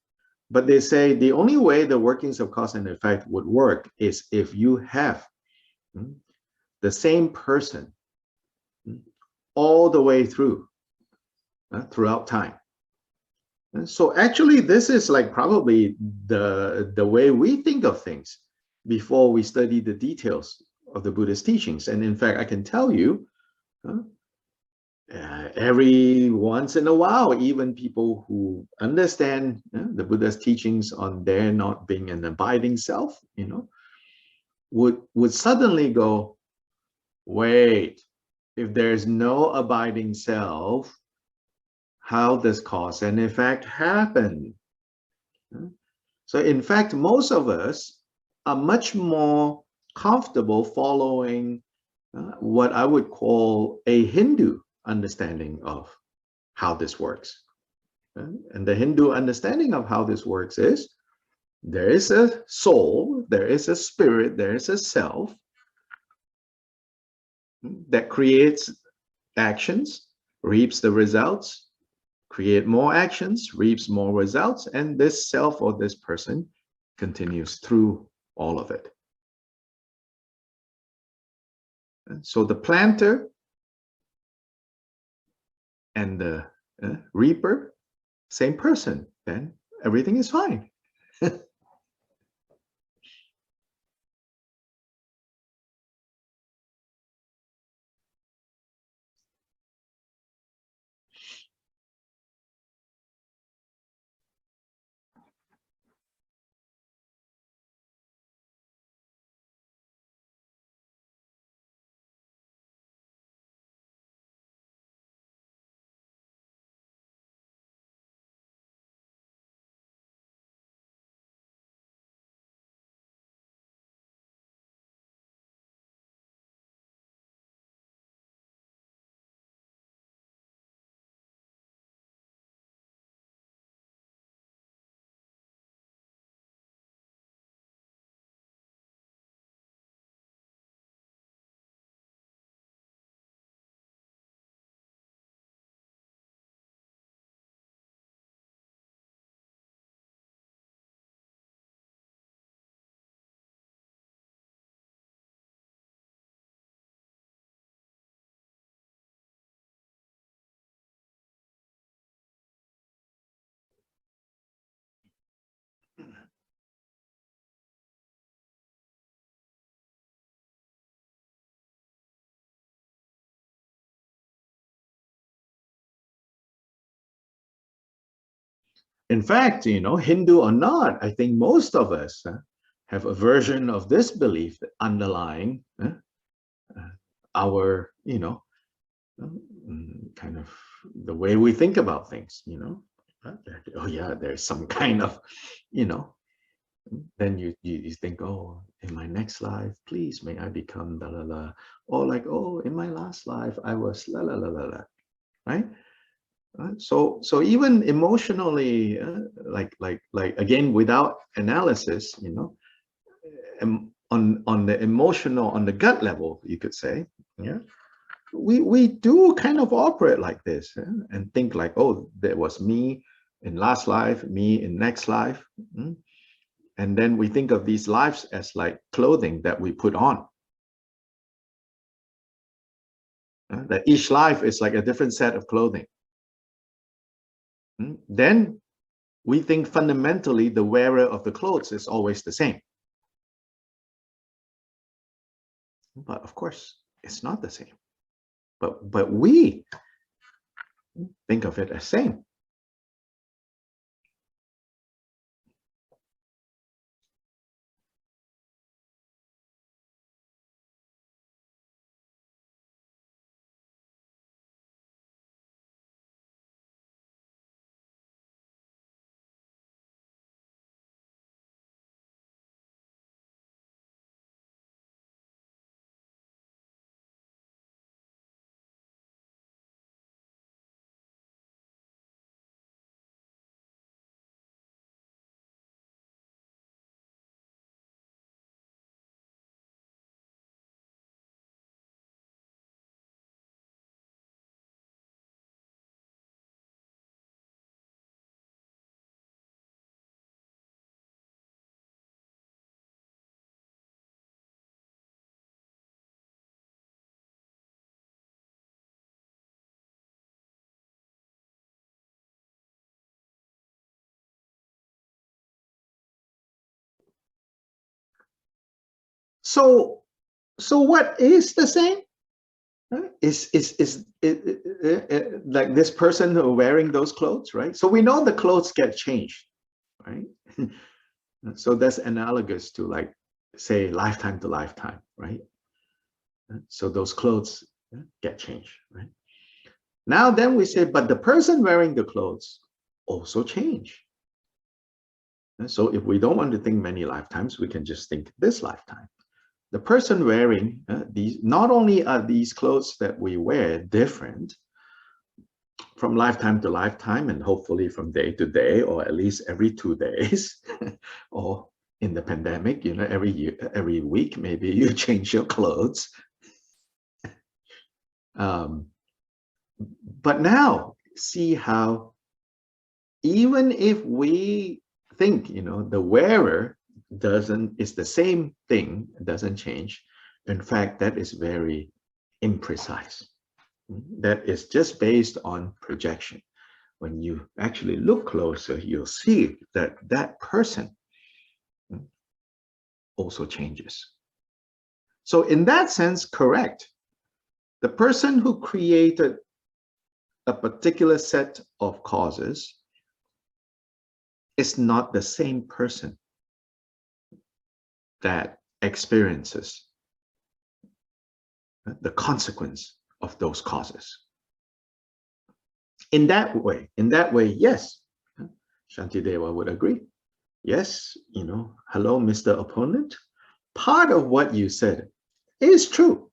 but they say the only way the workings of cause and effect would work is if you have the same person all the way throughout time. So actually, this is like probably the way we think of things before we study the details of the Buddhist teachings. And in fact, I can tell you, every once in a while, even people who understand the Buddha's teachings on there not being an abiding self, would suddenly go, wait, if there's no abiding self, how does cause and effect happen? So in fact, most of us are much more comfortable following what I would call a Hindu understanding of how this works. And the Hindu understanding of how this works is there is a soul, there is a spirit, there is a self that creates actions, reaps the results, create more actions, reaps more results, and this self or this person continues through all of it. And so the planter and the reaper, same person, then everything is fine. In fact, Hindu or not, I think most of us have a version of this belief underlying our, kind of the way we think about things, Oh yeah, there's some kind of, then you think, oh, in my next life, please may I become la la la, or like, oh, in my last life I was la la la la la, right? So even emotionally, like again, without analysis, on the emotional, on the gut level, you could say, yeah, we do kind of operate like this, and think like, oh, there was me in last life, me in next life, and then we think of these lives as like clothing that we put on. That each life is like a different set of clothing. Then we think fundamentally the wearer of the clothes is always the same. But of course, it's not the same. But we think of it as same. So what is the same? Is like this person who wearing those clothes, right? So we know the clothes get changed, right? So that's analogous to, like, say, lifetime to lifetime, right? So those clothes get changed, right? Now then we say, but the person wearing the clothes also change. So if we don't want to think many lifetimes, we can just think this lifetime. The person wearing these, not only are these clothes that we wear different from lifetime to lifetime, and hopefully from day to day, or at least every 2 days, or in the pandemic, every year, every week, maybe you change your clothes. But now see how, even if we think, the wearer is the same thing, doesn't change. In fact, that is very imprecise. That is just based on projection. When you actually look closer, you'll see that that person also changes. So in that sense, correct. The person who created a particular set of causes is not the same person that experiences the consequence of those causes. In that way, yes, Shantideva would agree. Yes, hello, Mr. Opponent. Part of what you said is true.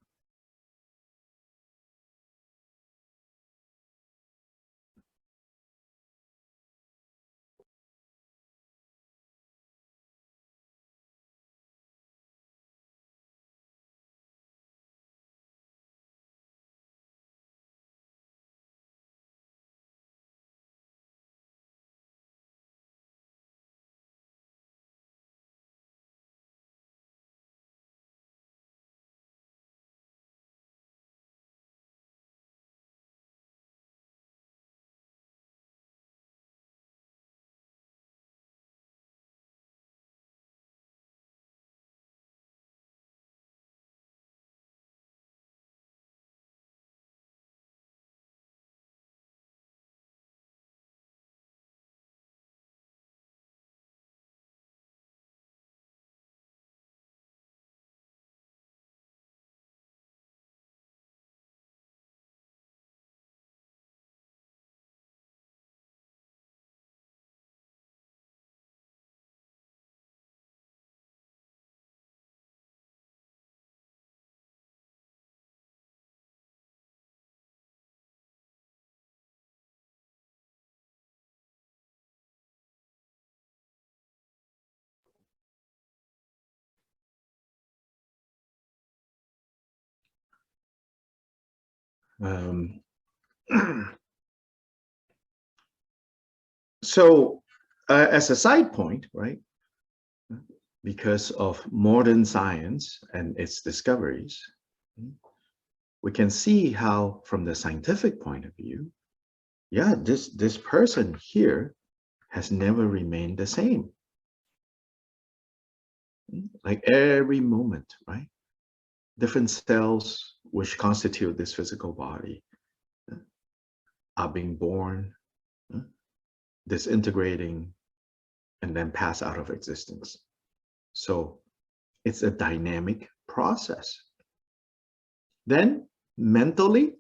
Um, so, as a side point, right, because of modern science and its discoveries, we can see how, from the scientific point of view, yeah, this person here has never remained the same. Like every moment, right? Different cells which constitute this physical body are being born, disintegrating, and then pass out of existence. So it's a dynamic process. Then mentally,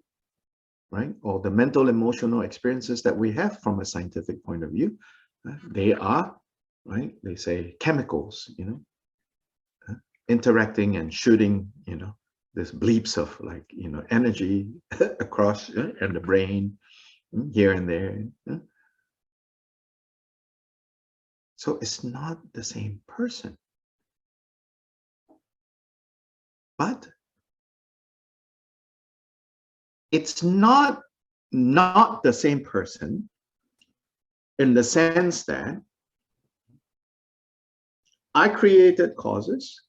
right, or the mental emotional experiences that we have from a scientific point of view, they are, right, they say chemicals, interacting and shooting, this bleeps of like, energy across and the brain here and there. So it's not the same person. But it's not the same person in the sense that I created causes,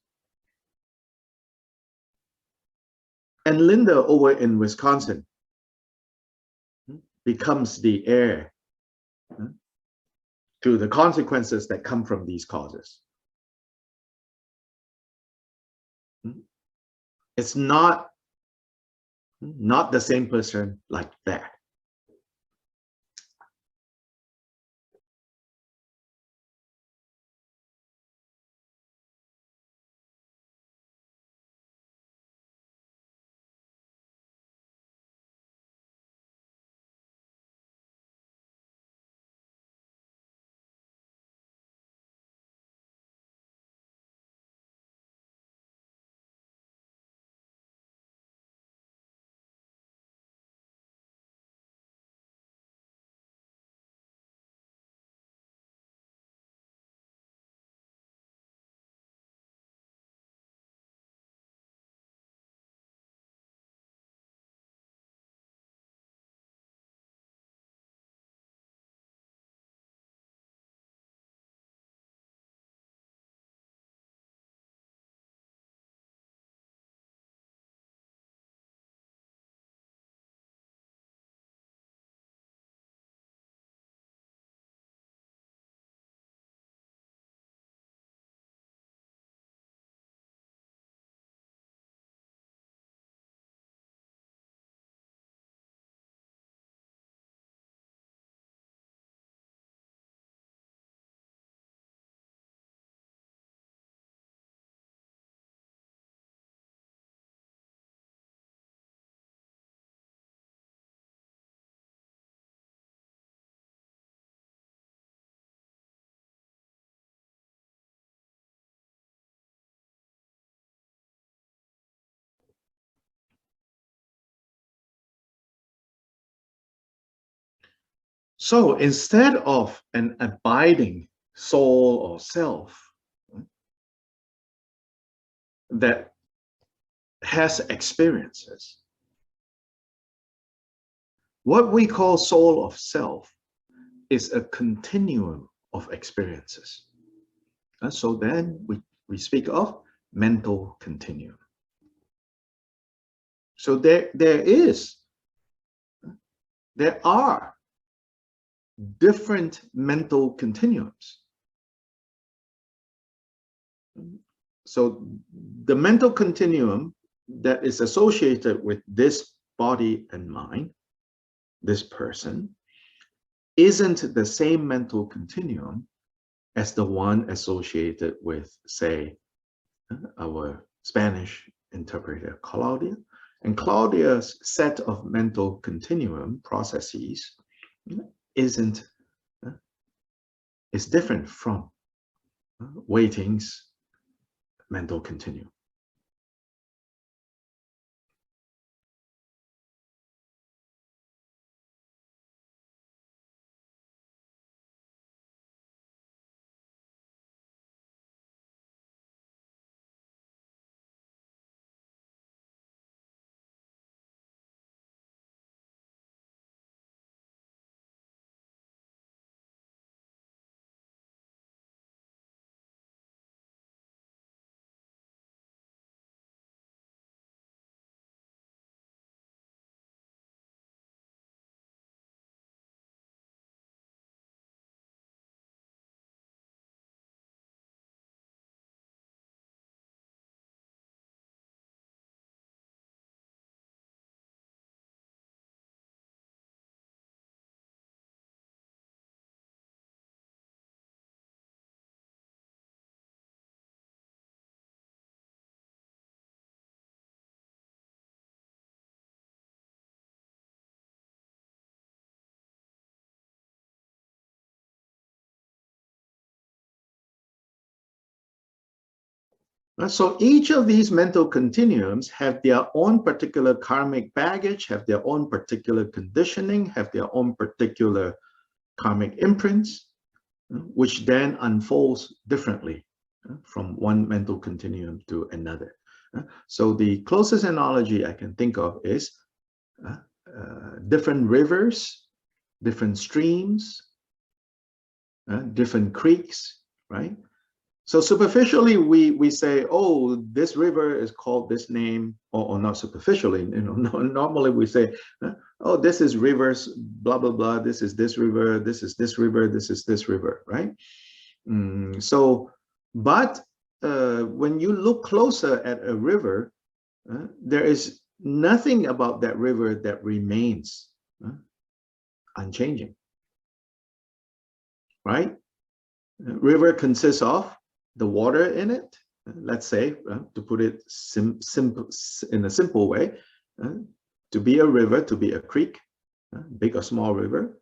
and Linda over in Wisconsin becomes the heir to the consequences that come from these causes. It's not the same person like that. So instead of an abiding soul or self that has experiences, what we call soul of self is a continuum of experiences. And so then we speak of mental continuum. So there are different mental continuums. So the mental continuum that is associated with this body and mind, this person, isn't the same mental continuum as the one associated with, say, our Spanish interpreter Claudia. And Claudia's set of mental continuum processes is different from Wei Ting's mental continuum. So each of these mental continuums have their own particular karmic baggage, have their own particular conditioning, have their own particular karmic imprints, which then unfolds differently from one mental continuum to another. So the closest analogy I can think of is different rivers, different streams, different creeks, right? So superficially, we say, oh, this river is called this name, or not superficially, normally we say, oh, this is rivers, blah, blah, blah, this is this river, this is this river, this is this river, right? But when you look closer at a river, there is nothing about that river that remains unchanging, right? River consists of the water in it, let's say, to put it in a simple way, to be a river, to be a creek, big or small river,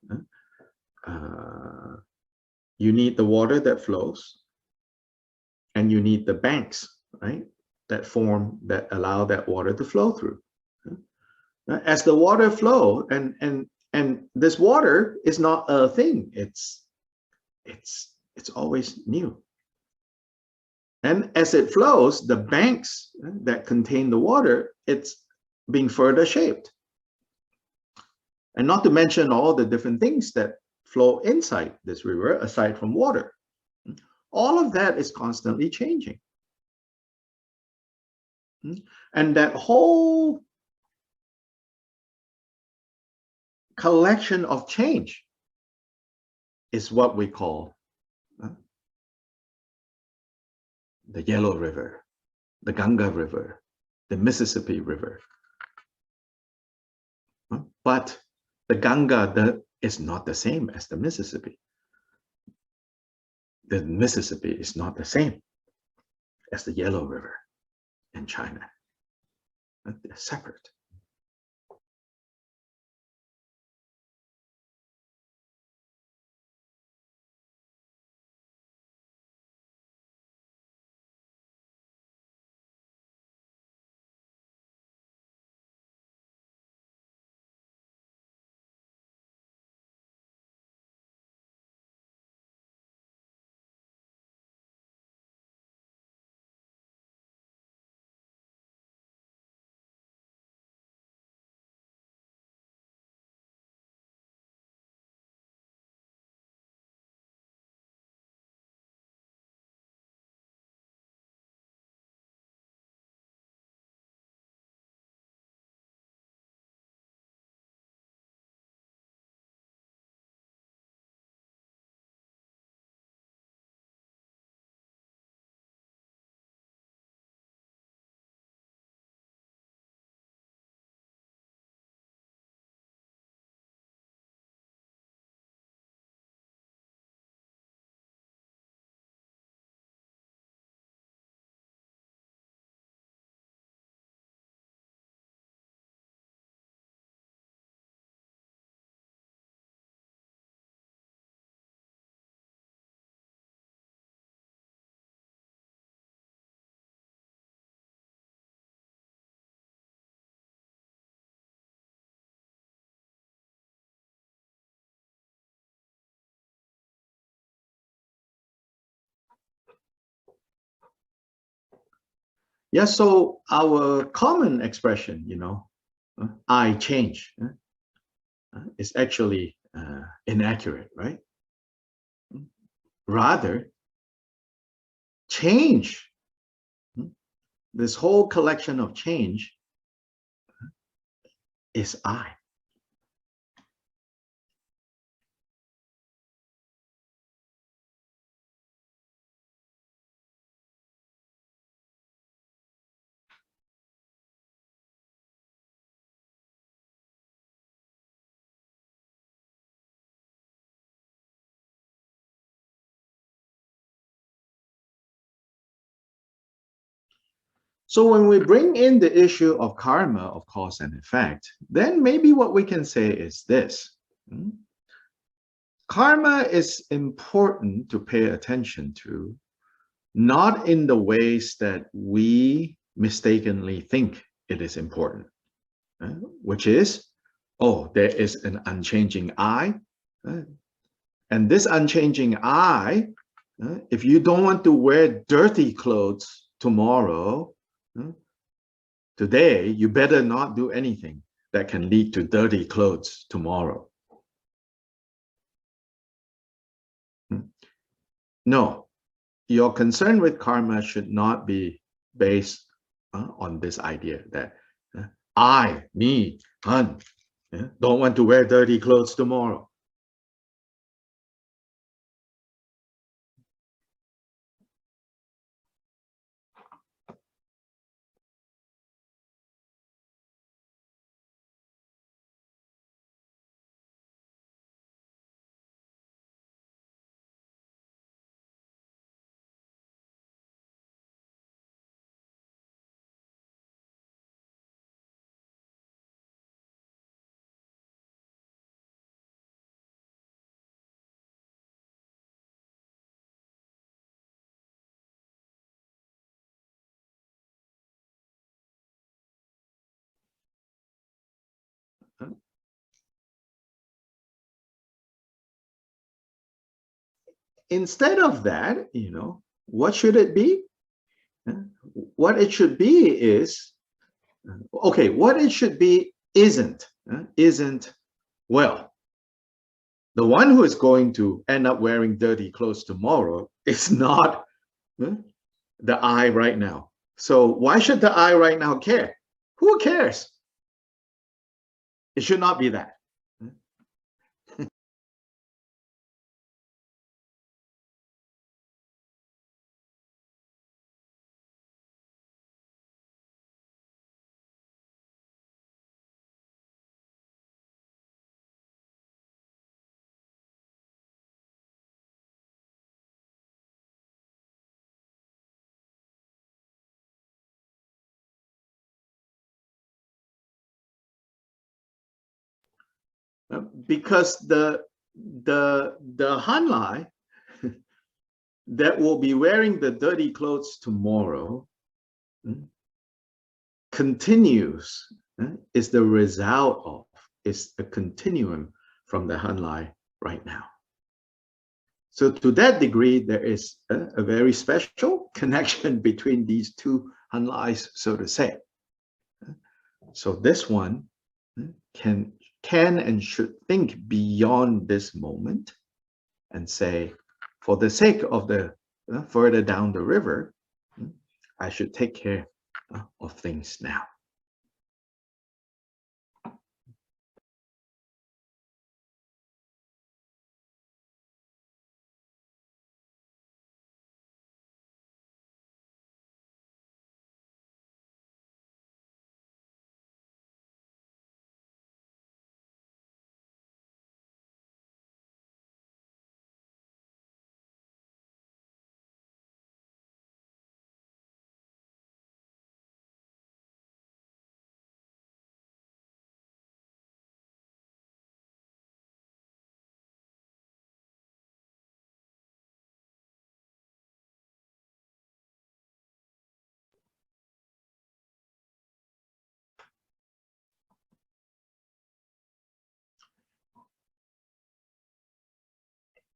you need the water that flows, and you need the banks, right, that allow that water to flow through. As the water flow, and this water is not a thing, it's always new. And as it flows, the banks that contain the water, it's being further shaped. And not to mention all the different things that flow inside this river, aside from water. All of that is constantly changing. And that whole collection of change is what we call the Yellow River, the Ganga River, the Mississippi River. But the Ganga is not the same as the Mississippi. The Mississippi is not the same as the Yellow River in China. They're separate. Yeah, so our common expression, I change, is actually inaccurate, right? Rather, change, this whole collection of change is I. So when we bring in the issue of karma, of cause and effect, then maybe what we can say is this. Karma is important to pay attention to not in the ways that we mistakenly think it is important, which is, oh, there is an unchanging I, and this unchanging I, if you don't want to wear dirty clothes tomorrow, today, you better not do anything that can lead to dirty clothes tomorrow. No, your concern with karma should not be based on this idea that I, me, Han, don't want to wear dirty clothes tomorrow. Instead of that, what should it be? What it should be is, okay, what it should be isn't, well, the one who is going to end up wearing dirty clothes tomorrow is not the I right now. So why should the I right now care? Who cares? It should not be that. Because the Hanlai that will be wearing the dirty clothes tomorrow continues, is the result of, is a continuum from the Hanlai right now. So to that degree, there is a very special connection between these two Hanlais, so to say. So this one can and should think beyond this moment and say, for the sake of the further down the river, I should take care of things now.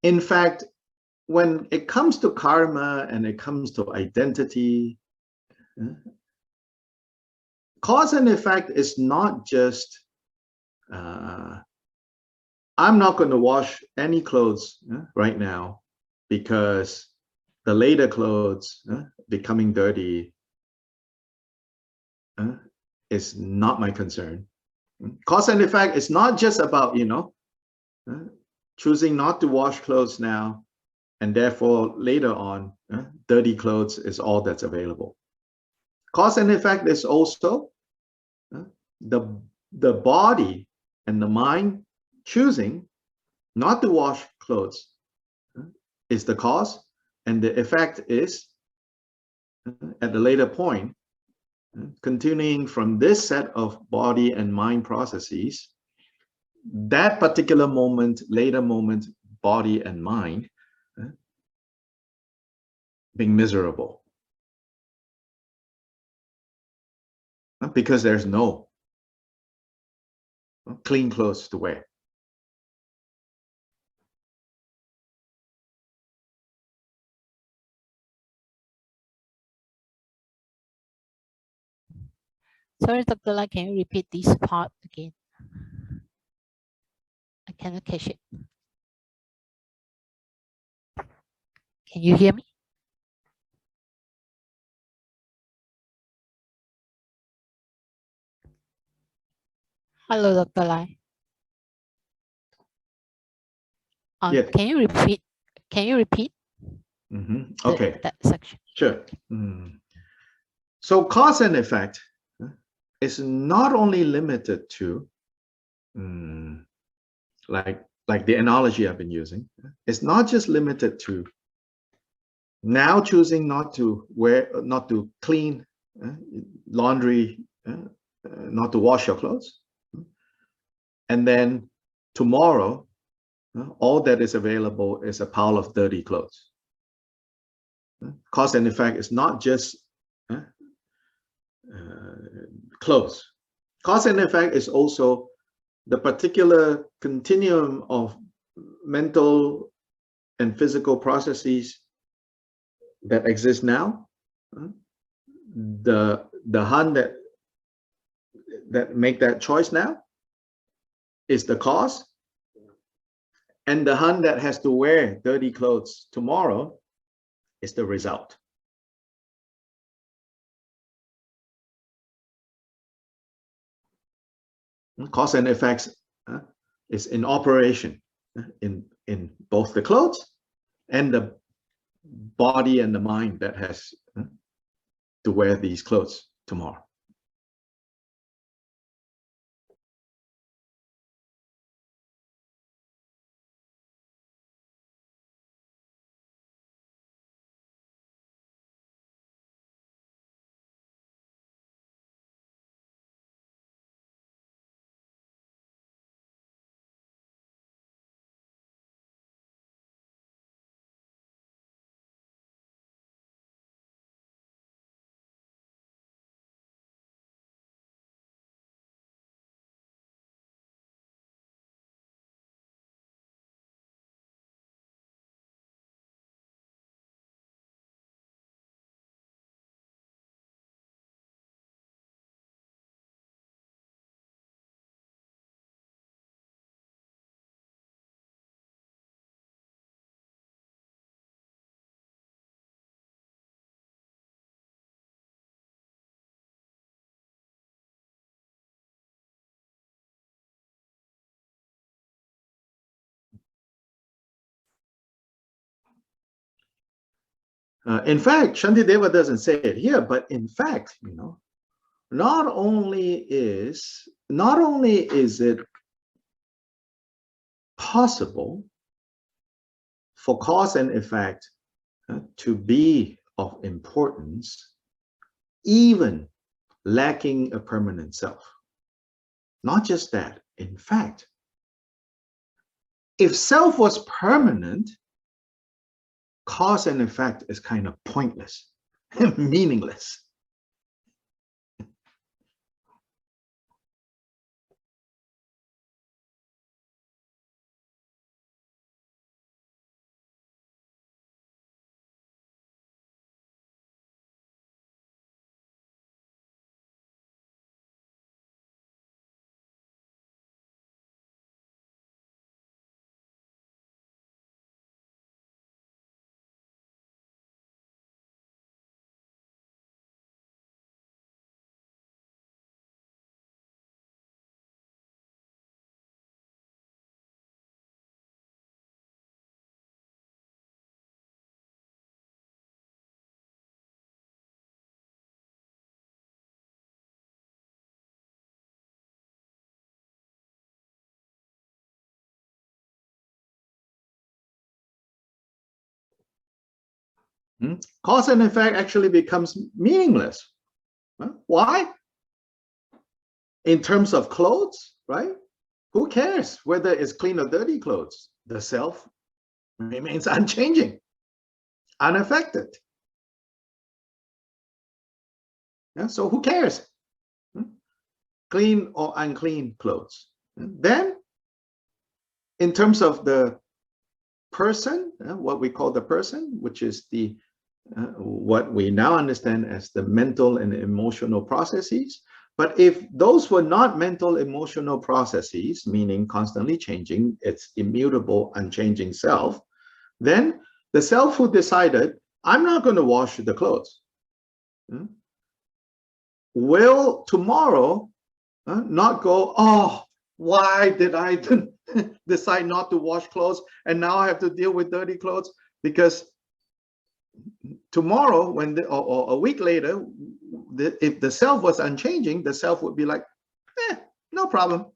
In fact, when it comes to karma and it comes to identity, cause and effect is not just, I'm not going to wash any clothes right now because the later clothes becoming dirty is not my concern. Cause and effect is not just about, choosing not to wash clothes now, and therefore later on, dirty clothes is all that's available. Cause and effect is also the body and the mind choosing not to wash clothes is the cause, and the effect is, at the later point, continuing from this set of body and mind processes, that particular moment, later moment, body and mind being miserable. Because there's no clean clothes to wear. Sorry, Dr. Lai, can you repeat this part again? I cannot catch it. Can you hear me? Hello, Dr. Lai. Yes. Can you repeat? Can you repeat? Okay. That section. Sure. So cause and effect is not only limited to like the analogy I've been using. It's not just limited to now choosing not to clean laundry, not to wash your clothes, and then tomorrow all that is available is a pile of dirty clothes. Cause and effect is not just clothes. Cause and effect is also the particular continuum of mental and physical processes that exist now. The Han that make that choice now is the cause, and the Han that has to wear dirty clothes tomorrow is the result. Cause and effects is in operation in both the clothes and the body and the mind that has to wear these clothes tomorrow. In fact, Shantideva doesn't say it here, but in fact, not only is it possible for cause and effect to be of importance, even lacking a permanent self. Not just that, in fact, if self was permanent, cause and effect is kind of pointless, meaningless. Cause and effect actually becomes meaningless. Why? In terms of clothes, right? Who cares whether it's clean or dirty clothes? The self remains unchanging, unaffected. Yeah? So who cares? Clean or unclean clothes. Then, in terms of the person, what we call the person, which is the what we now understand as the mental and emotional processes. But if those were not mental emotional processes, meaning constantly changing, its immutable, unchanging self, then the self who decided, I'm not going to wash the clothes, will tomorrow not go, oh, why did I decide not to wash clothes and now I have to deal with dirty clothes? Because tomorrow, or a week later, if the self was unchanging, the self would be like, no problem.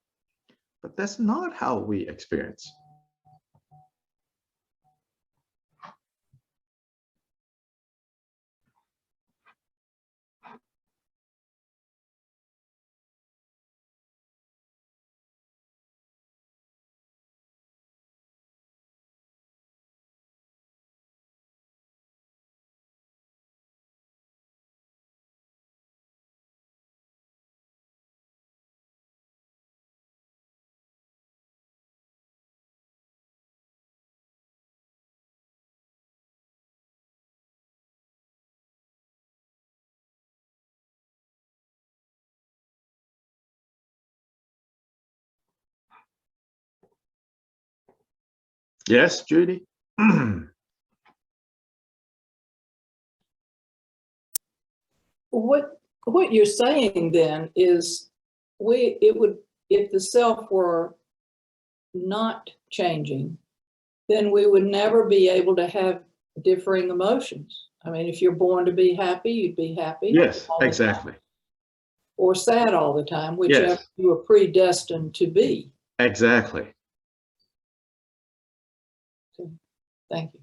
But that's not how we experience. Yes, Judy? What you're saying then is if the self were not changing, then we would never be able to have differing emotions. I mean, if you're born to be happy, you'd be happy. Yes, exactly. Or sad all the time, whichever you were predestined to be. Exactly. Okay. Thank you.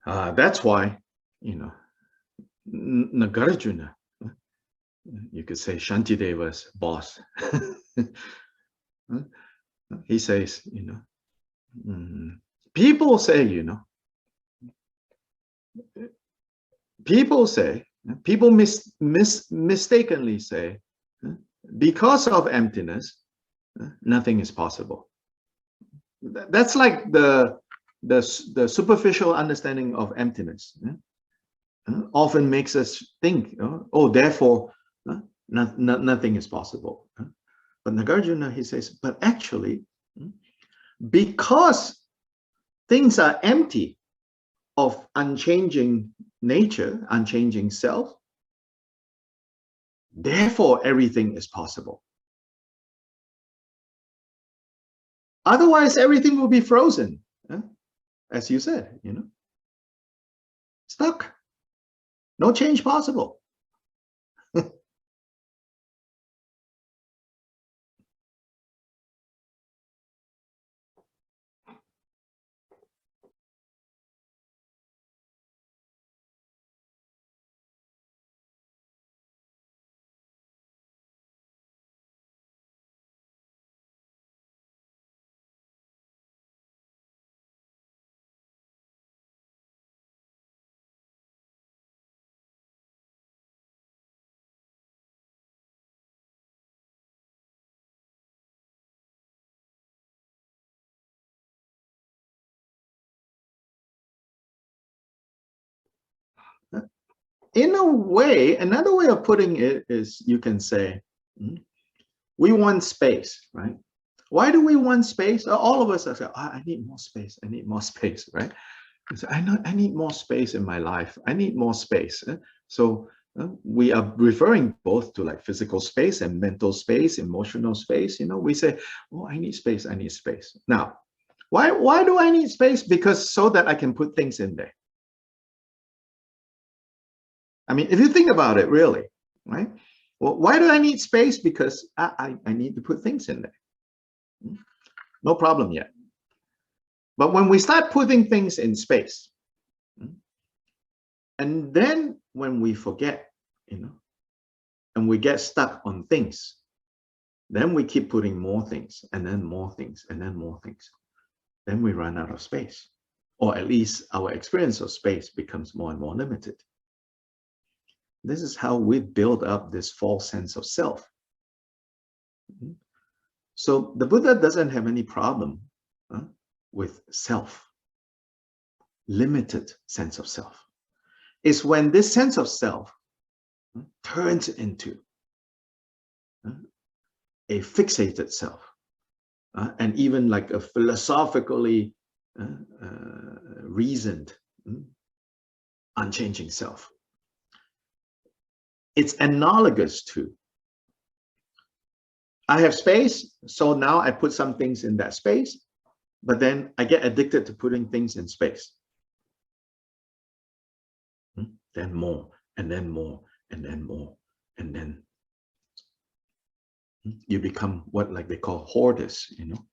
That's why, Nagarjuna, you could say Shantideva's boss. He says, people say, people mistakenly say, because of emptiness, nothing is possible. That's like the superficial understanding of emptiness. Often makes us think, oh, therefore, nothing is possible. But Nagarjuna, he says, but actually, because things are empty of unchanging nature, unchanging self, therefore everything is possible. Otherwise, everything will be frozen, as you said, stuck. No change possible. In a way, another way of putting it is, you can say, we want space, right? Why do we want space? All of us are saying, I need more space. I need more space, right? So I need more space in my life. I need more space. So we are referring both to like physical space and mental space, emotional space. We say, oh, I need space. I need space. Now, why do I need space? Because so that I can put things in there. I mean, if you think about it, really, right? Well, why do I need space? Because I need to put things in there. No problem yet. But when we start putting things in space, and then when we forget you know, and we get stuck on things. Then we keep putting more things, and then more things, and then more things. Then we run out of space, or at least our experience of space becomes more and more limited. This is how we build up this false sense of self. So the Buddha doesn't have any problem with self, limited sense of self. It's when this sense of self turns into a fixated self, and even like a philosophically reasoned, unchanging self. It's analogous to, I have space, so now I put some things in that space, but then I get addicted to putting things in space. Then more, and then more, and then more, and then you become what like they call hoarders, you know,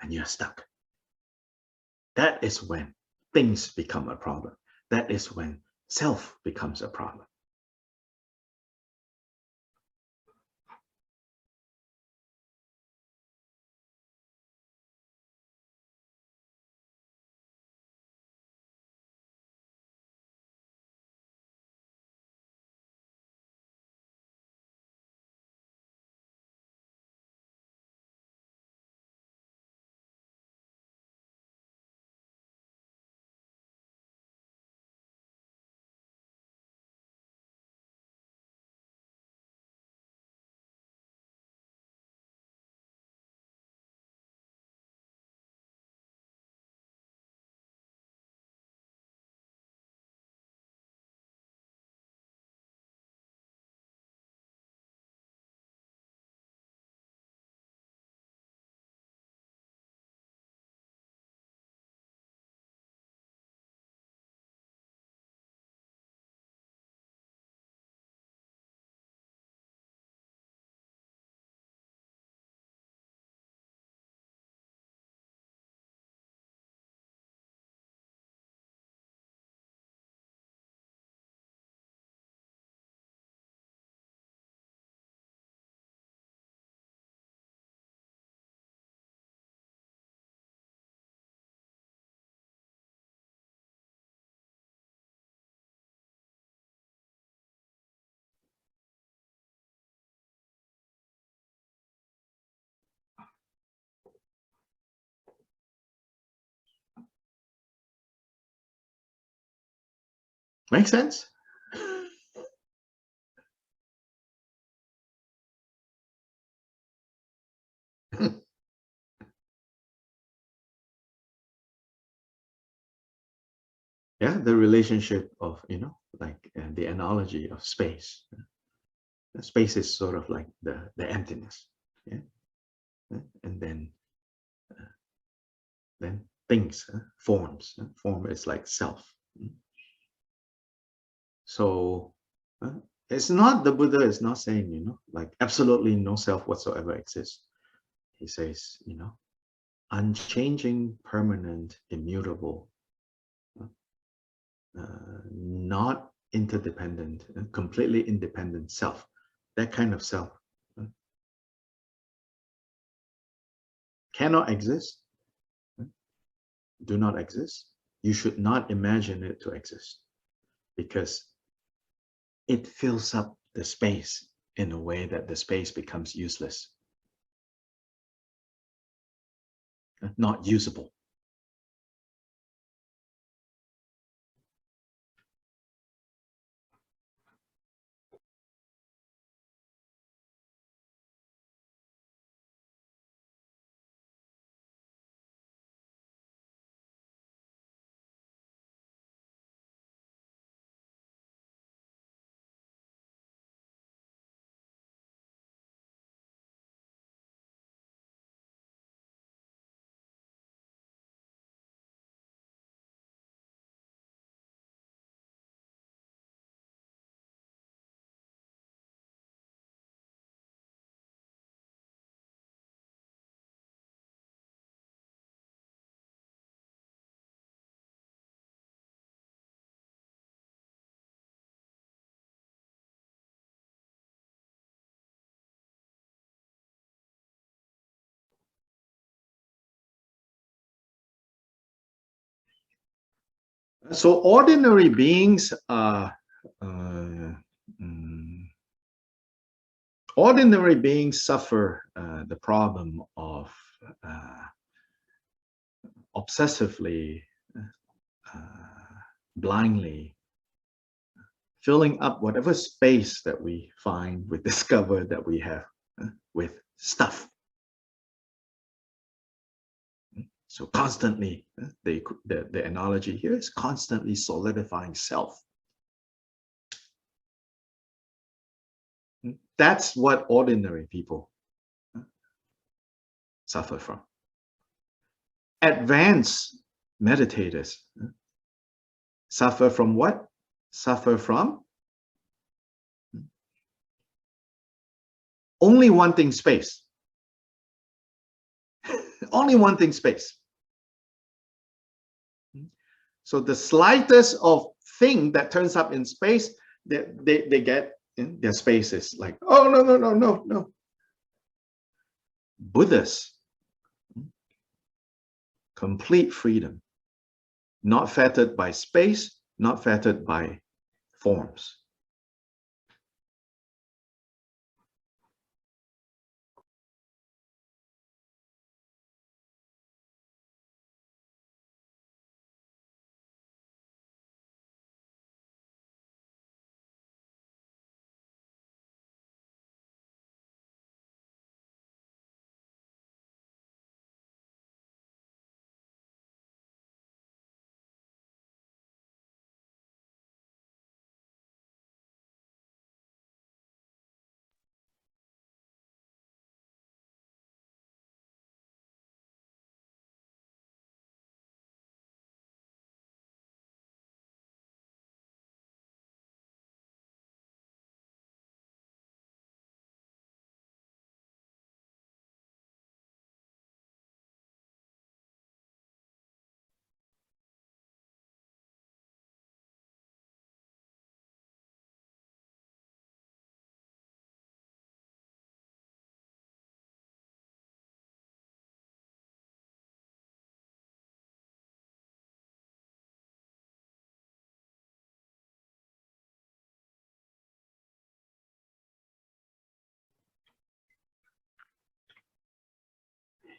and you're stuck. That is when things become a problem. That is when self becomes a problem. Make sense? Yeah, the relationship of, you know, like the analogy of space. Space is sort of like the emptiness. Yeah, and then things, forms. Form is like self. So it's not, the Buddha is not saying, you know, like absolutely no self whatsoever exists. He says, you know, unchanging, permanent, immutable, not interdependent, completely independent self. That kind of self cannot exist, do not exist. You should not imagine it to exist, because it fills up the space in a way that the space becomes useless, not usable. So ordinary beings suffer the problem of obsessively, blindly filling up whatever space that we find, we discover that we have with stuff. So constantly, the analogy here is constantly solidifying self. That's what ordinary people suffer from. Advanced meditators suffer from what? Suffer from only wanting space. Only wanting space. So the slightest of thing that turns up in space, they get in their spaces like, oh, no. Buddhas, complete freedom, not fettered by space, not fettered by forms.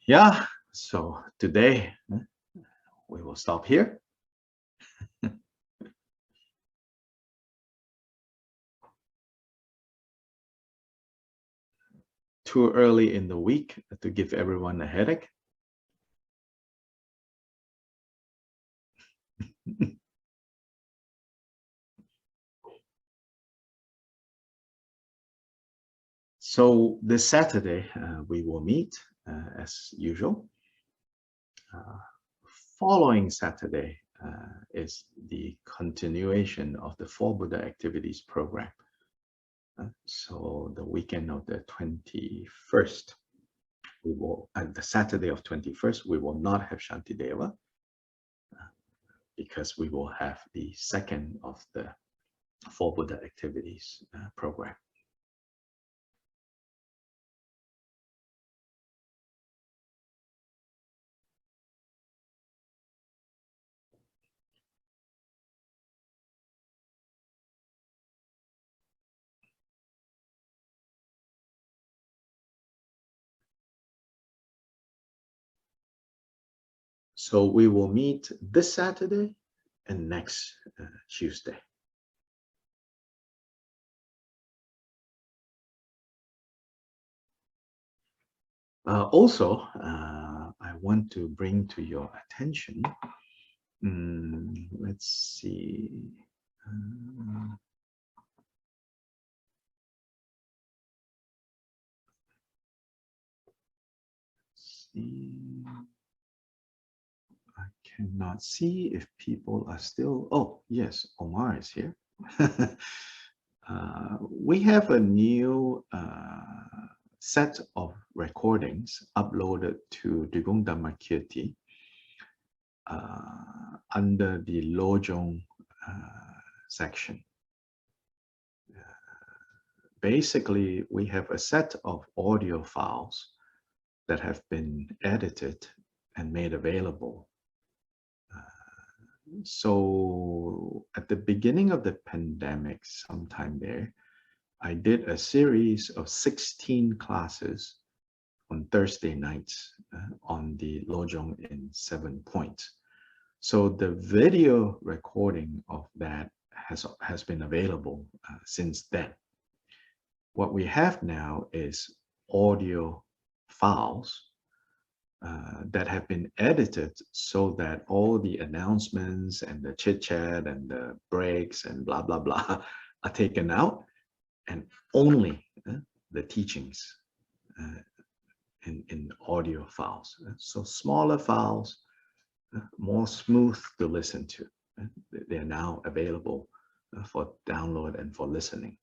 Yeah, so today we will stop here. Too early in the week to give everyone a headache. So this Saturday, we will meet as usual. Following Saturday is the continuation of the Four Buddha Activities program. So the weekend of the 21st, we will, the Saturday of 21st, we will not have Shantideva because we will have the second of the Four Buddha Activities program. So we will meet this Saturday and next Tuesday. Also, I want to bring to your attention, let's see. I cannot see if people are still, oh yes, Omar is here. We have a new set of recordings uploaded to Dugong Dhamma Kirti under the Lojong section. Basically, we have a set of audio files that have been edited and made available So at the beginning of the pandemic, sometime there, I did a series of 16 classes on Thursday nights on the Lojong in 7 points. So the video recording of that has been available since then. What we have now is audio files that have been edited so that all the announcements and the chit chat and the breaks and blah, blah, blah are taken out, and only the teachings in audio files. So smaller files, more smooth to listen to. They're now available for download and for listening.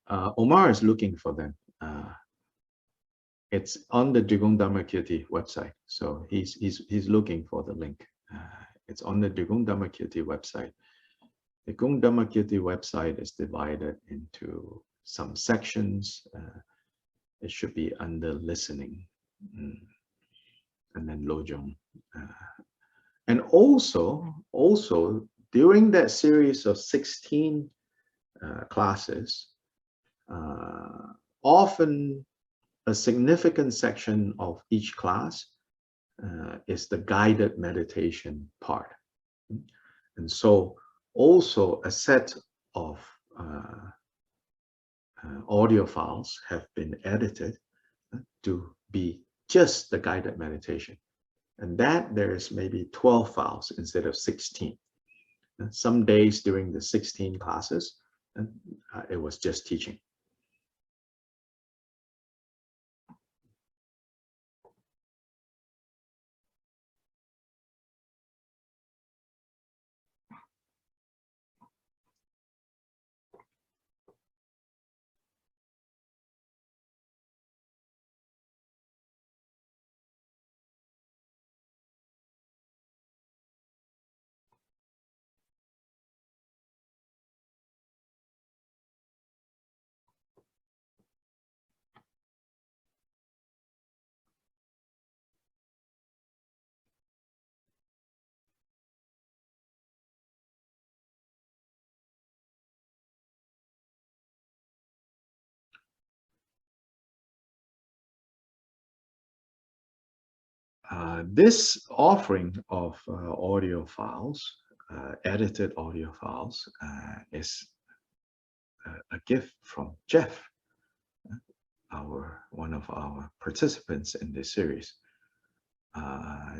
Omar is looking for them. It's on the Dugong Dhammakirti website, so he's looking for the link. It's on the Dugong Dhammakirti website. The Dugong Dhammakirti website is divided into some sections. It should be under listening, and then Lojong. And also during that series of 16 classes, often a significant section of each class is the guided meditation part. And so also a set of audio files have been edited to be just the guided meditation. And that there's maybe 12 files instead of 16. Some days during the 16 classes, it was just teaching. This offering of audio files, edited audio files, is a gift from Jeff, one of our participants in this series.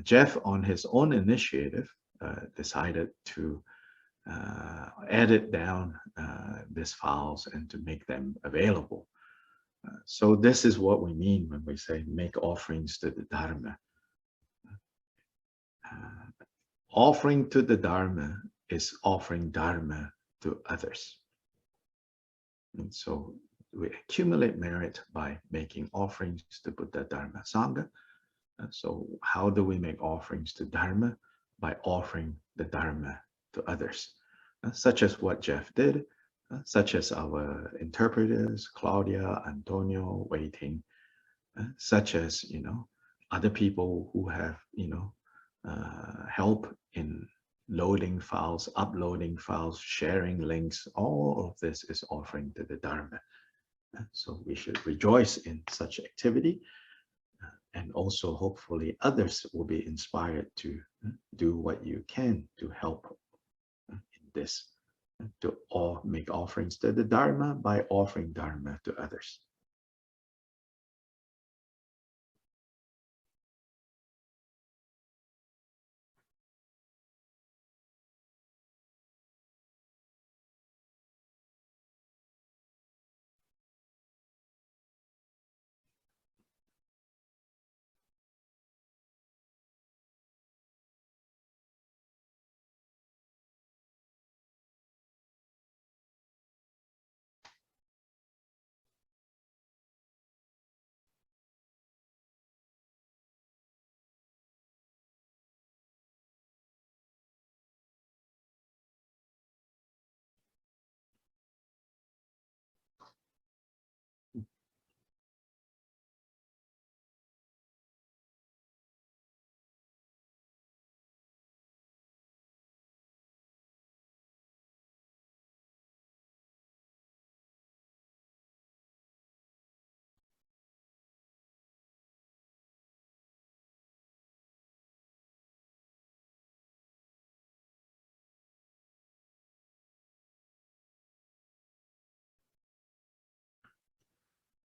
Jeff, on his own initiative, decided to edit down these files and to make them available. So this is what we mean when we say make offerings to the Dharma. Offering to the Dharma is offering Dharma to others. And so we accumulate merit by making offerings to Buddha, Dharma, Sangha. So how do we make offerings to Dharma? By offering the Dharma to others, such as what Jeff did, such as our interpreters, Claudia, Antonio, Waiting, such as, other people who have, help in loading files, uploading files, sharing links. All of this is offering to the Dharma. So we should rejoice in such activity, and also hopefully others will be inspired to do what you can to help this, to all make offerings to the Dharma by offering Dharma to others.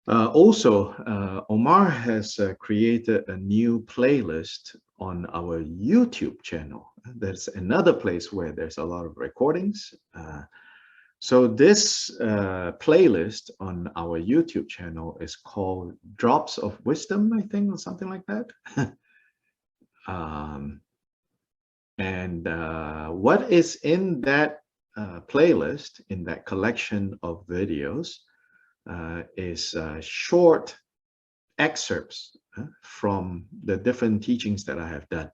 Also, Omar has created a new playlist on our YouTube channel. That's another place where there's a lot of recordings. So this playlist on our YouTube channel is called Drops of Wisdom, I think, or something like that. What is in that playlist, in that collection of videos, is short excerpts from the different teachings that I have done,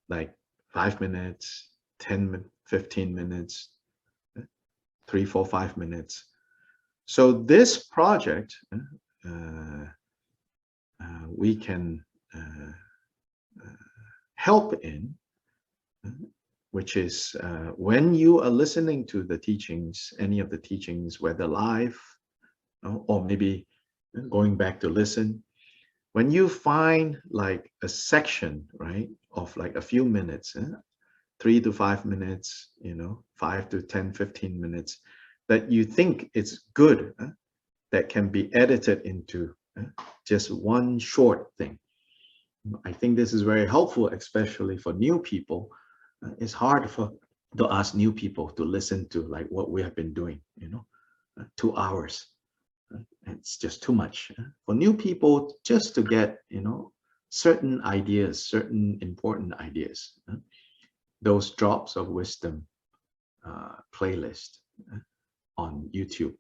like 5 minutes, 10, 15 minutes, 3, 4, 5 minutes. So this project, we can help in, which is when you are listening to the teachings, any of the teachings, whether live or maybe going back to listen, when you find like a section, right, of like a few minutes, 3 to 5 minutes, 5 to 10, 15 minutes, that you think it's good, that can be edited into just one short thing. I think this is very helpful, especially for new people. It's hard to ask new people to listen to like what we have been doing, 2 hours. It's just too much for new people, just to get, certain ideas, certain important ideas. Those Drops of Wisdom playlist on YouTube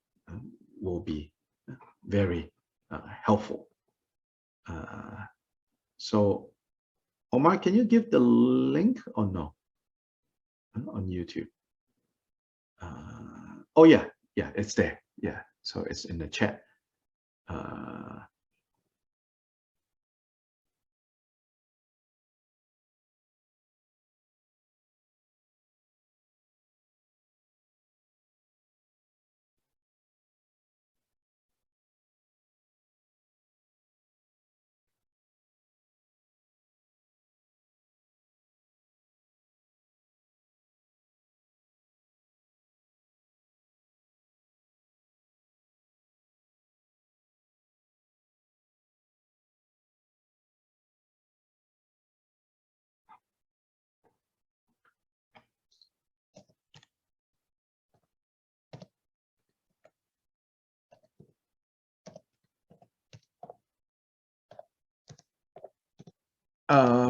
will be very helpful. So Omar, can you give the link or no on YouTube? Oh yeah, it's there. Yeah, so it's in the chat.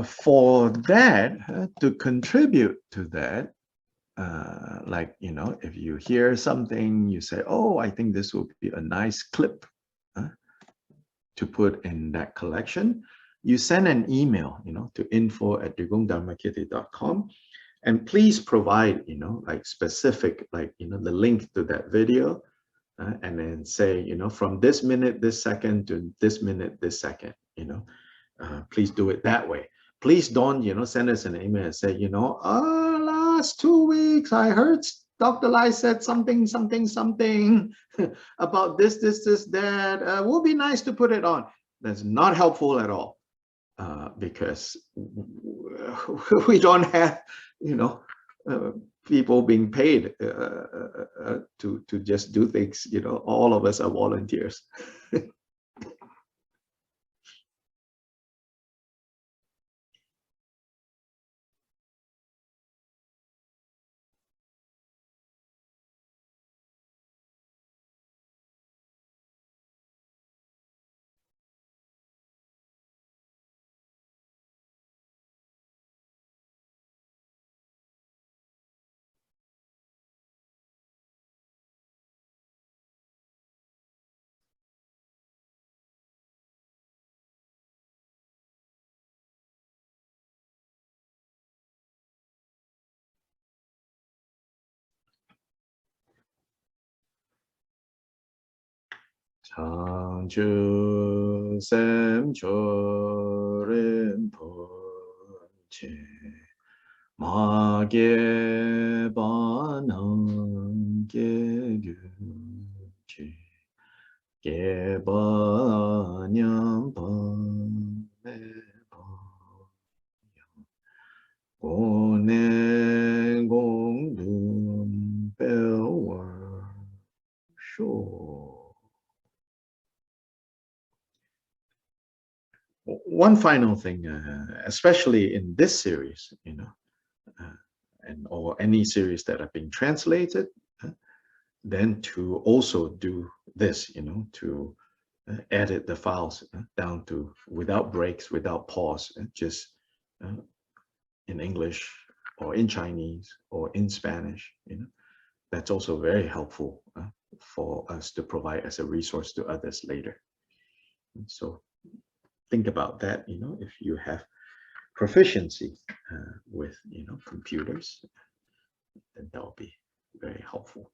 For that, to contribute to that, like, if you hear something, you say, oh, I think this will be a nice clip to put in that collection. You send an email, to info@dugongdharmakirti.com, and please provide, like specific, like, the link to that video, and then say, from this minute, this second to this minute, this second, please do it that way. Please don't, send us an email and say, last 2 weeks, I heard Dr. Lai said something about this, that. Would be nice to put it on. That's not helpful at all, because we don't have, people being paid to just do things. You know, all of us are volunteers. 장주 샘조 림포체 마게 반항 개규치 개반양 반매바 고내공dumbelwer 쇼. One final thing, especially in this series, you know, or any series that are being translated, then to also do this, you know, to edit the files down to without breaks, without pause, just in English or in Chinese or in Spanish, you know, that's also very helpful for us to provide as a resource to others later. And so think about that, you know, if you have proficiency with, you know, computers, then that will be very helpful.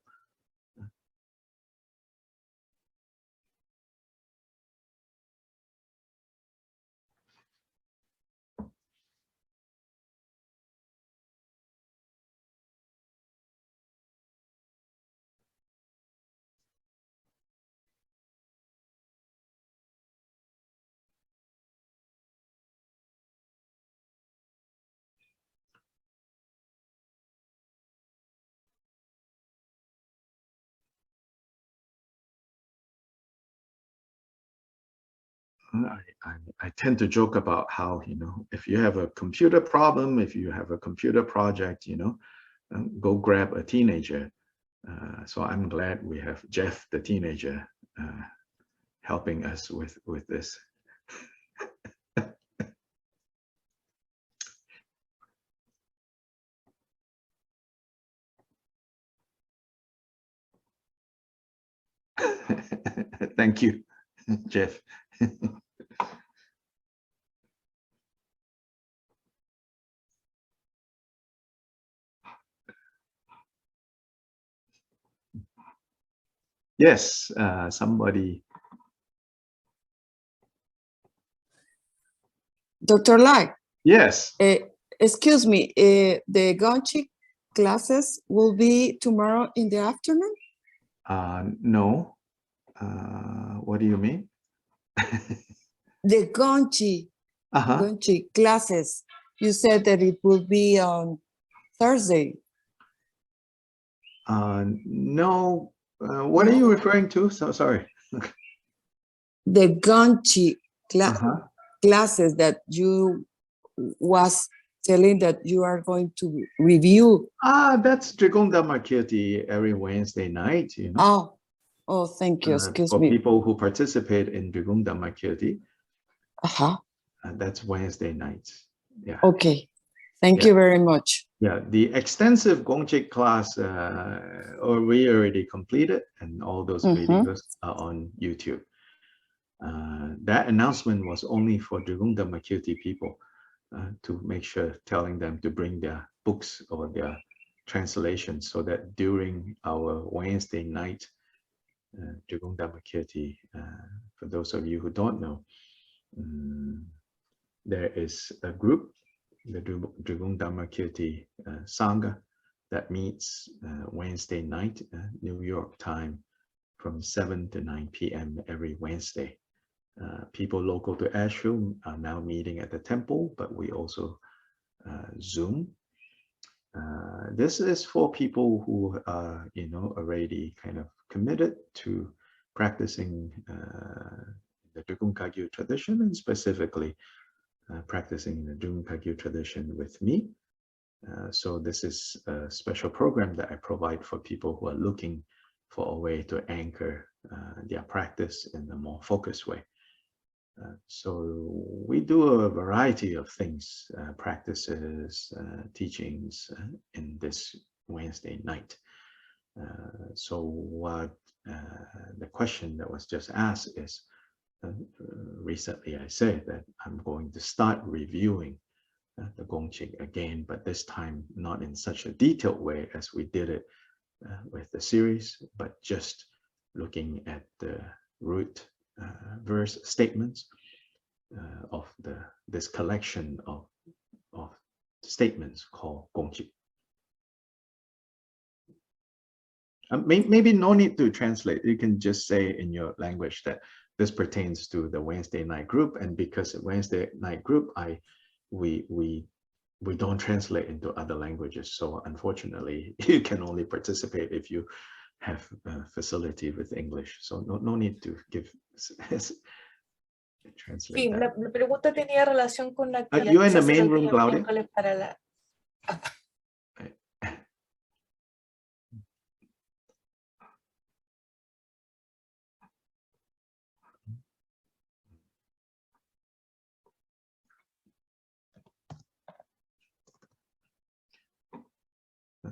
I tend to joke about how, you know, if you have a computer problem, if you have a computer project, you know, go grab a teenager. So I'm glad we have Jeff, the teenager, helping us with this. Thank you, Jeff. Yes, somebody. Dr. Lai. Yes. Excuse me, the Gonchi classes will be tomorrow in the afternoon? No. What do you mean? The Gonchi classes. You said that it will be on Thursday. No. What are you referring to? So sorry. The Gonchi classes that you was telling that you are going to review. That's Drigong Dhammakirti every Wednesday night, you know. Oh, thank you. Excuse for me. For people who participate in Drigong Dhammakirti, that's Wednesday nights. Yeah. Okay. Thank you very much. Yeah, the extensive Gongchik class we already completed, and all those videos are on YouTube. That announcement was only for Drigong Dhammakirti people to make sure, telling them to bring their books or their translations, so that during our Wednesday night Drigong Dhammakirti, for those of you who don't know, there is a group, the Drigong Dhammakirti Sangha, that meets Wednesday night, New York time, from 7 to 9 p.m. every Wednesday. People local to Asheville are now meeting at the temple, but we also Zoom. This is for people who are, already kind of committed to practicing the Drikung Kagyu tradition, and specifically practicing the Drikung Kagyu tradition with me. So this is a special program that I provide for people who are looking for a way to anchor their practice in a more focused way. So we do a variety of things, practices, teachings in this Wednesday night. So what the question that was just asked is, recently I said that I'm going to start reviewing the Gongqing again, but this time not in such a detailed way as we did it with the series, but just looking at the root verse statements of this collection of statements called Gongqing. Maybe no need to translate. You can just say in your language that this pertains to the Wednesday night group, and because the Wednesday night group, we don't translate into other languages. So unfortunately, you can only participate if you have facility with English. So no need to give translate. Sí, la pregunta tenía relación con la que You're in the se main hizo el room, día Claudia? miércoles para la.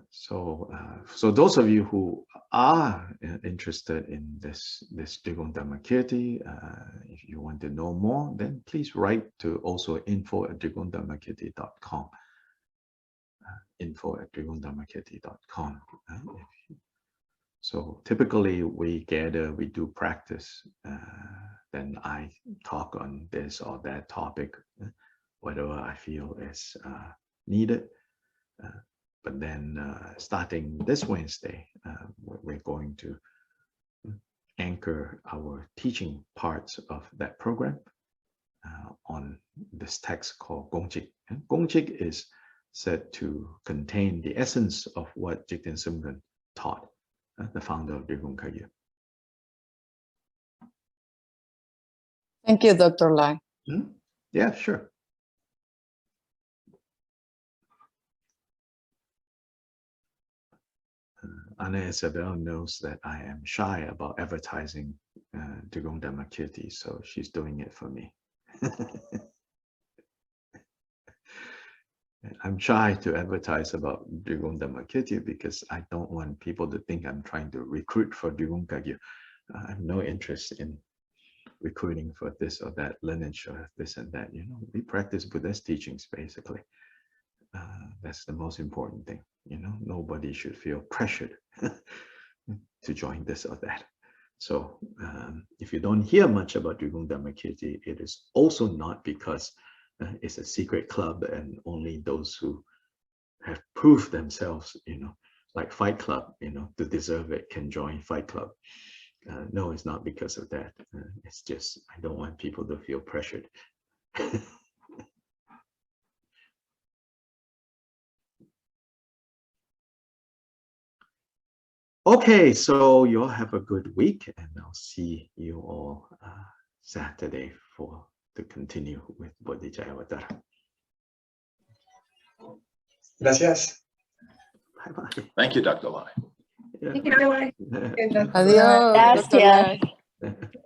So those of you who are interested in this Drikung Dhammakirti, if you want to know more, then please write to also info@drikungdhammakirti.com. info@drikungdhammakirti.com. So typically we gather, we do practice, then I talk on this or that topic, whatever I feel is needed. But then starting this Wednesday, we're going to anchor our teaching parts of that program on this text called Gongqing. And Gongqing is said to contain the essence of what Jigten Sumgön taught, the founder of Drikung Kagyu. Thank you, Dr. Lai. Yeah, sure. Anna Isabel knows that I am shy about advertising Drikung Dhammakirti, so she's doing it for me. I'm shy to advertise about Drikung Dhammakirti because I don't want people to think I'm trying to recruit for Drikung Kagyu. I have no interest in recruiting for this or that lineage or this and that. We practice Buddhist teachings basically. That's the most important thing. Nobody should feel pressured to join this or that. So if you don't hear much about Drikung Dhammakirti, it is also not because it's a secret club and only those who have proved themselves, like Fight Club, to deserve it can join Fight Club. No, it's not because of that. It's just I don't want people to feel pressured. Okay, so you all have a good week, and I'll see you all Saturday to continue with Bodhicharyavatara. Gracias. Bye-bye. Thank you, Dr. Lai. Yeah. Thank you, Dr. Lai. Adiós, Dr. Lai. Gracias.